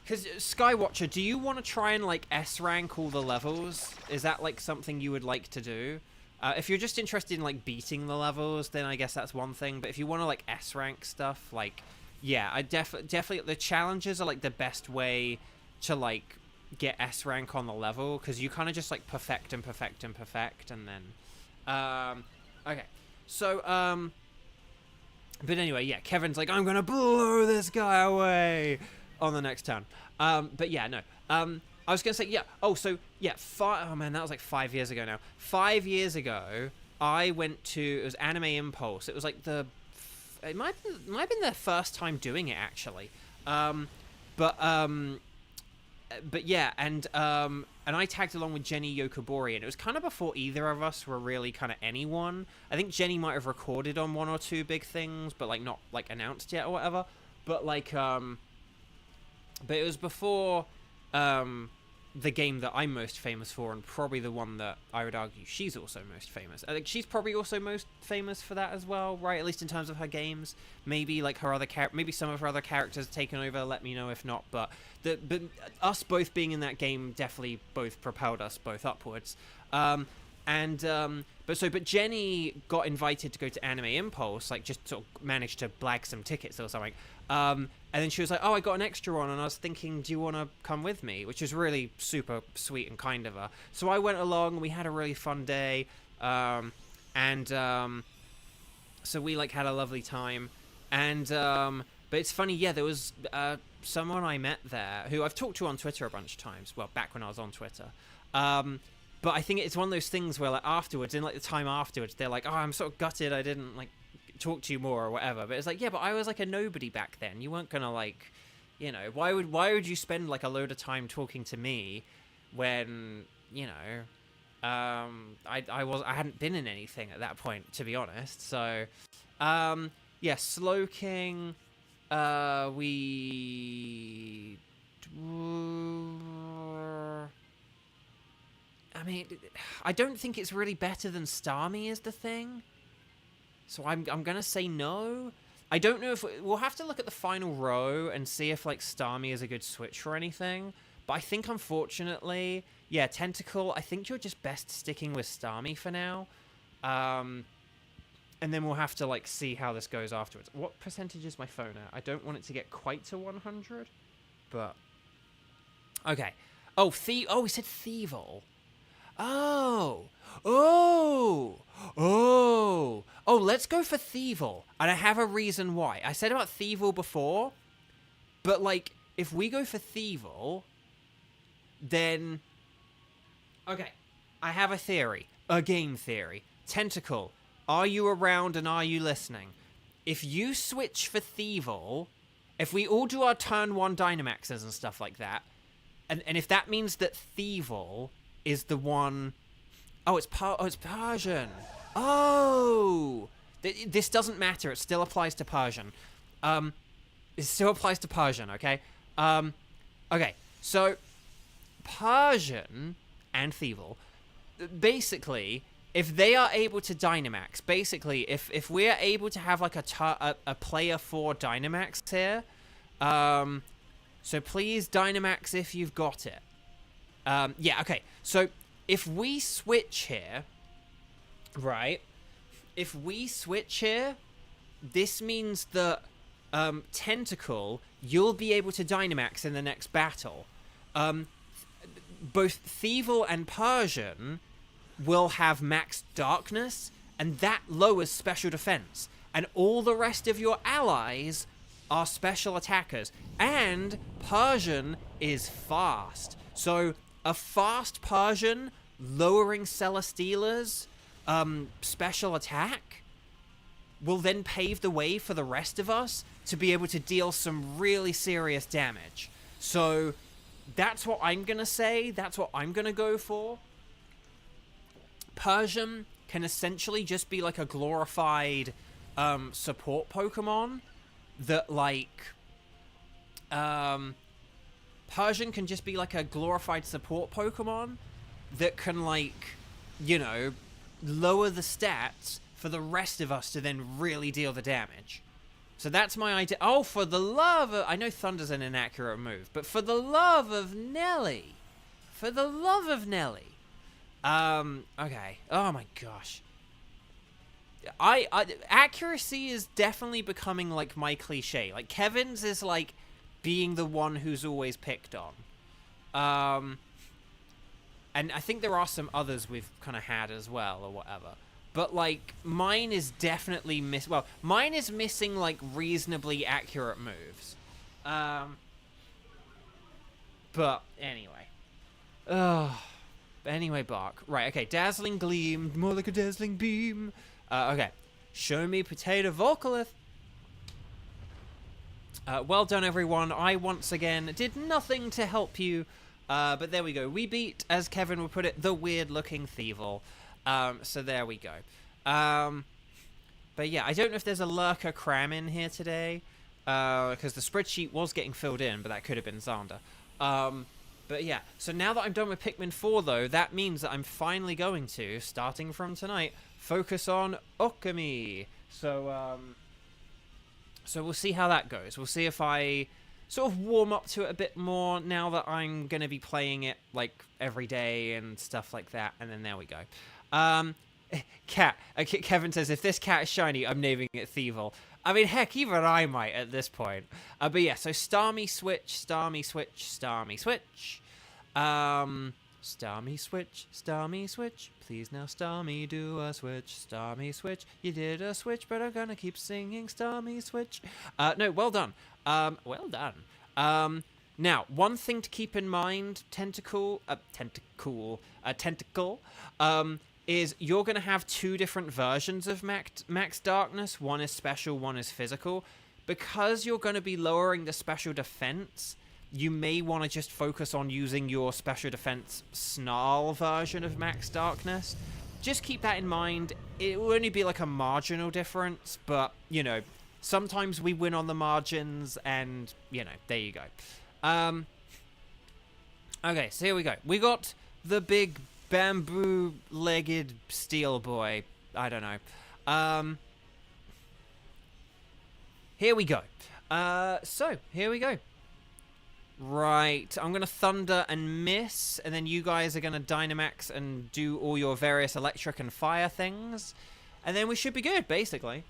Because, Skywatcher, do you want to try and, like, S-rank all the levels? Is that, like, something you would like to do? If you're just interested in, like, beating the levels, then I guess that's one thing. But if you want to, like, S-rank stuff, like, yeah, I definitely... The challenges are, like, the best way to, like, get S-rank on the level. Because you kind of just, like, perfect and perfect and perfect. And then... okay. So, but anyway, yeah, Kevin's like, I'm going to blow this guy away on the next turn. But yeah, no. I was going to say, yeah. Oh, so, yeah. Oh, man, that was like 5 years ago now. 5 years ago, I went to... It was Anime Impulse. It was like the... It might have been their first time doing it, actually. But yeah, and I tagged along with Jenny Yokobori, and it was kind of before either of us were really kind of anyone. I think Jenny might have recorded on 1 or 2 big things, but, like, not, like, announced yet or whatever. But, like, but it was before... the game that I'm most famous for, and probably the one that I would argue she's also most famous. I think she's probably also most famous for that as well, right? At least in terms of her games. Maybe like her other maybe some of her other characters taken over. Let me know if not. But us both being in that game definitely both propelled us both upwards. But Jenny got invited to go to Anime Impulse, like just sort of managed to blag some tickets or something. And then she was like, oh, I got an extra one, and I was thinking, do you want to come with me? Which was really super sweet and kind of her. So I went along, and we had a really fun day, so we, like, had a lovely time. And, but it's funny, yeah, there was someone I met there, who I've talked to on Twitter a bunch of times, well, back when I was on Twitter. But I think it's one of those things where, like, afterwards, in, like, the time afterwards, they're like, oh, I'm sort of gutted I didn't, like, talk to you more or whatever. But it's like, yeah, but I was like a nobody back then. You weren't gonna, like, you know, why would you spend like a load of time talking to me when, you know, I hadn't been in anything at that point, to be honest. So yeah, Slowking, I mean, I don't think it's really better than Starmie is the thing. So I'm gonna say no. I don't know if we'll have to look at the final row and see if like Starmie is a good switch for anything. But I think unfortunately, yeah, Tentacle. I think you're just best sticking with Starmie for now. And then we'll have to like see how this goes afterwards. What percentage is my phone at? I don't want it to get quite to 100, but okay. Oh, we said Thievel. Oh, let's go for Thievel. And I have a reason why. I said about Thievel before, but, like, if we go for Thievel, then... Okay, I have a theory. A game theory. Tentacle, are you around and are you listening? If you switch for Thievel, if we all do our turn 1 Dynamaxes and stuff like that, and if that means that Thievel is the one... Oh, it's Persian. Oh! This doesn't matter. It still applies to Persian. It still applies to Persian, okay? Okay, so Persian and Thievel, basically, if they are able to Dynamax, basically, if we are able to have, like, a player 4 Dynamax here, so please Dynamax if you've got it. Yeah, okay, so... If we switch here, right, this means that Tentacle, you'll be able to Dynamax in the next battle. Both Thievel and Persian will have max Darkness, and that lowers special defense. And all the rest of your allies are special attackers. And Persian is fast. So... a fast Persian lowering Celesteela's special attack will then pave the way for the rest of us to be able to deal some really serious damage. So that's what I'm going to say. That's what I'm going to go for. Persian can essentially just be like a glorified support Pokemon that like... Persian can just be like a glorified support Pokemon that can, like, you know, lower the stats for the rest of us to then really deal the damage. So that's my idea. Oh, for the love of... I know Thunder's an inaccurate move, but for the love of Nelly. For the love of Nelly. Okay. Oh my gosh. Accuracy is definitely becoming, like, my cliche. Like, Kevin's is, like... being the one who's always picked on. And I think there are some others we've kind of had as well, or whatever. But, like, mine is definitely mine is missing, like, reasonably accurate moves. But, anyway. Anyway, Bark. Right, okay, Dazzling Gleam, more like a dazzling beam. Okay. Show me Potato Volcalith. Well done, everyone. I, once again, did nothing to help you. But there we go. We beat, as Kevin would put it, the weird-looking Thievel. So there we go. But yeah, I don't know if there's a lurker cram in here today. Because the spreadsheet was getting filled in, but that could have been Xander. But yeah, so now that I'm done with Pikmin 4, though, that means that I'm finally going to, starting from tonight, focus on Okami. So we'll see how that goes. We'll see if I sort of warm up to it a bit more now that I'm going to be playing it, like, every day and stuff like that. And then there we go. Cat. Kevin says, if this cat is shiny, I'm naming it Thievel. I mean, heck, even I might at this point. But yeah, so Starmie Switch, Starmie Switch, Starmie Switch. Starmie Switch, Starmie Switch. Please now, Starmie, do a switch. Starmie Switch, you did a switch, but I'm gonna keep singing Starmie Switch. No, well done. Well done. Now, one thing to keep in mind, Tentacle, is you're going to have two different versions of Max Darkness. One is special, one is physical. Because you're going to be lowering the special defense, you may want to just focus on using your special defense Snarl version of Max Darkness. Just keep that in mind. It will only be like a marginal difference, but, you know, sometimes we win on the margins, and, you know, there you go. Okay, so here we go. We got the big bamboo-legged steel boy. I don't know. Here we go. So, here we go. Right, I'm going to Thunder and Miss, and then you guys are going to Dynamax and do all your various electric and fire things. And then we should be good, basically.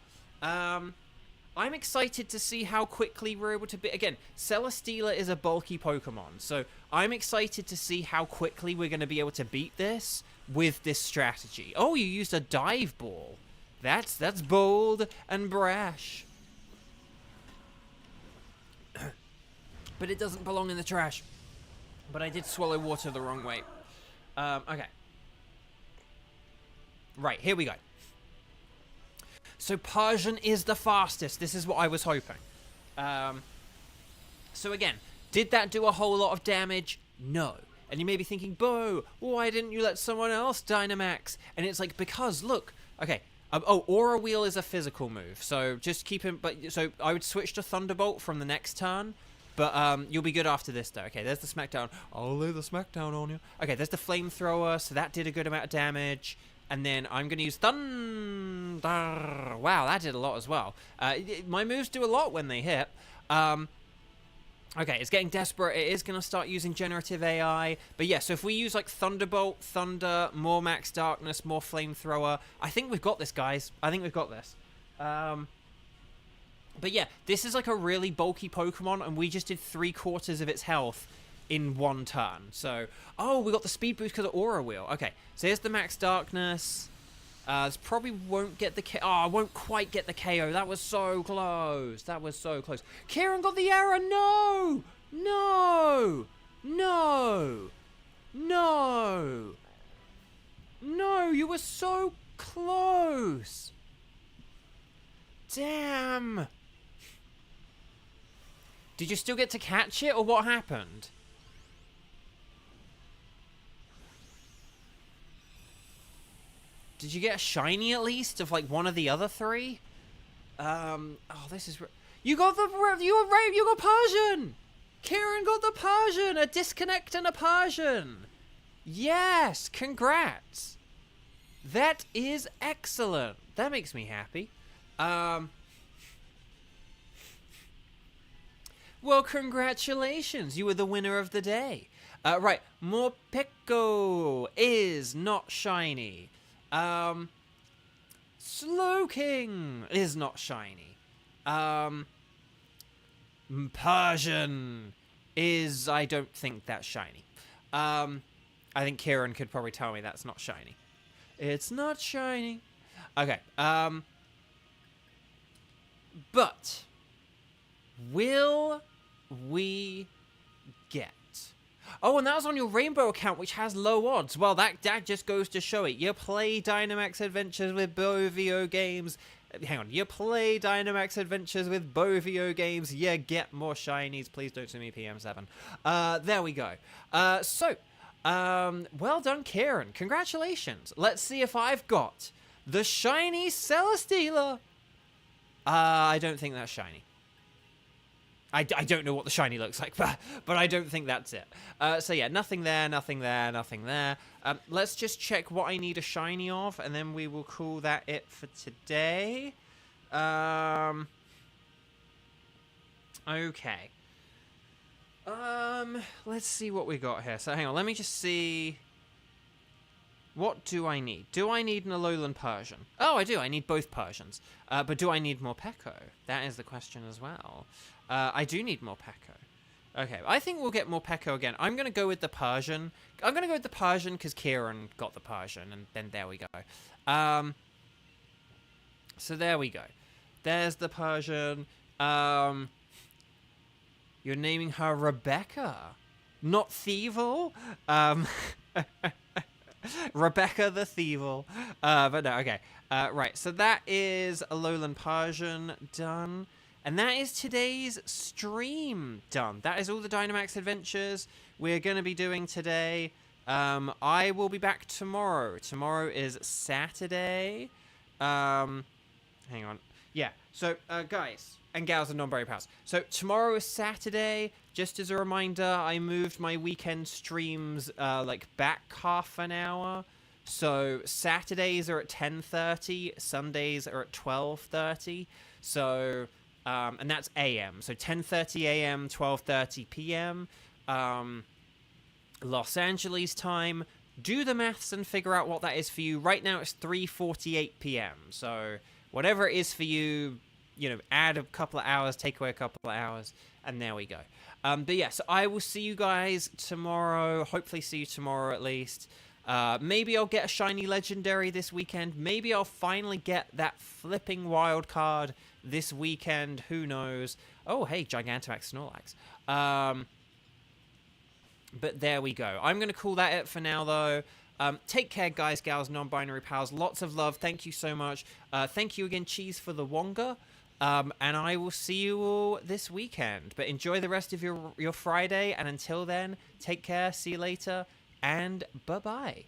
I'm excited to see how quickly we're able to be... Again, Celesteela is a bulky Pokemon, so I'm excited to see how quickly we're going to be able to beat this with this strategy. Oh, you used a Dive Ball. That's bold and brash. But it doesn't belong in the trash. But I did swallow water the wrong way. Okay. Right, here we go. So Persian is the fastest. This is what I was hoping. So again, did that do a whole lot of damage? No. And you may be thinking, Bo, why didn't you let someone else Dynamax? And it's like, because, look. Okay. Aura Wheel is a physical move. So just keep him... So I would switch to Thunderbolt from the next turn. But you'll be good after this, though. Okay, there's the Smackdown. I'll lay the Smackdown on you. Okay, there's the Flamethrower. So that did a good amount of damage. And then I'm going to use Thunder. Wow, that did a lot as well. My moves do a lot when they hit. Okay, it's getting desperate. It is going to start using generative AI. But yeah, so if we use like Thunderbolt, Thunder, more Max Darkness, more Flamethrower, I think we've got this, guys. I think we've got this. But yeah, this is like a really bulky Pokemon, and we just did 3/4 of its health in one turn. So, oh, we got the speed boost because of Aura Wheel. Okay, so here's the Max Darkness. This probably won't get the KO. Oh, I won't quite get the KO. That was so close. That was so close. Kieran got the error. No! No! No! No! No, you were so close. Damn. Did you still get to catch it, or what happened? Did you get a shiny at least of like one of the other three? Oh, this is... You got Persian! Kieran got the Persian! A disconnect and a Persian! Yes! Congrats! That is excellent. That makes me happy. Well, congratulations. You were the winner of the day. Right. Morpeko is not shiny. Slowking is not shiny. Persian is... I don't think that's shiny. I think Kieran could probably tell me that's not shiny. It's not shiny. Okay. But... will we get... Oh, and that was on your Rainbow account, which has low odds. Well, that just goes to show it. You play Dynamax Adventures with Bovio Games. Hang on. You play Dynamax Adventures with Bovio Games. You get more shinies. Please don't send me PM7. There we go. Well done, Kieran. Congratulations. Let's see if I've got the shiny Celesteela. I don't think that's shiny. I don't know what the shiny looks like, but I don't think that's it. So yeah, nothing there, nothing there, nothing there. Let's just check what I need a shiny of, and then we will call that it for today. Okay. Let's see what we got here. So hang on, let me just see. What do I need? Do I need an Alolan Persian? Oh, I do. I need both Persians. But do I need more Peko? That is the question as well. I do need more Peko. Okay, I think we'll get more Peko again. I'm going to go with the Persian. I'm going to go with the Persian because Kieran got the Persian, and then there we go. So there we go. There's the Persian. You're naming her Rebecca, not Thievel. Rebecca the Thievel. But no, okay. Right, so that is Alolan Persian done. And that is today's stream done. That is all the Dynamax Adventures we're going to be doing today. I will be back tomorrow. Tomorrow is Saturday. Hang on. Yeah, so guys and gals and non-berry pals. So tomorrow is Saturday. Just as a reminder, I moved my weekend streams like back half an hour. So Saturdays are at 10:30, Sundays are at 12:30. So and that's AM. So 10:30 AM, 12:30 PM. Los Angeles time. Do the maths and figure out what that is for you. Right now it's 3:48 PM. So whatever it is for you, you know, add a couple of hours, take away a couple of hours, and there we go. But yeah, so I will see you guys tomorrow. Hopefully see you tomorrow at least. Maybe I'll get a shiny legendary this weekend. Maybe I'll finally get that flipping wild card this weekend. Who knows? Oh, hey, Gigantamax Snorlax. But there we go. I'm going to call that it for now, though. Take care, guys, gals, non-binary pals. Lots of love. Thank you so much. Thank you again, Cheese, for the Wonga. And I will see you all this weekend. But enjoy the rest of your Friday. And until then, take care. See you later. And bye-bye.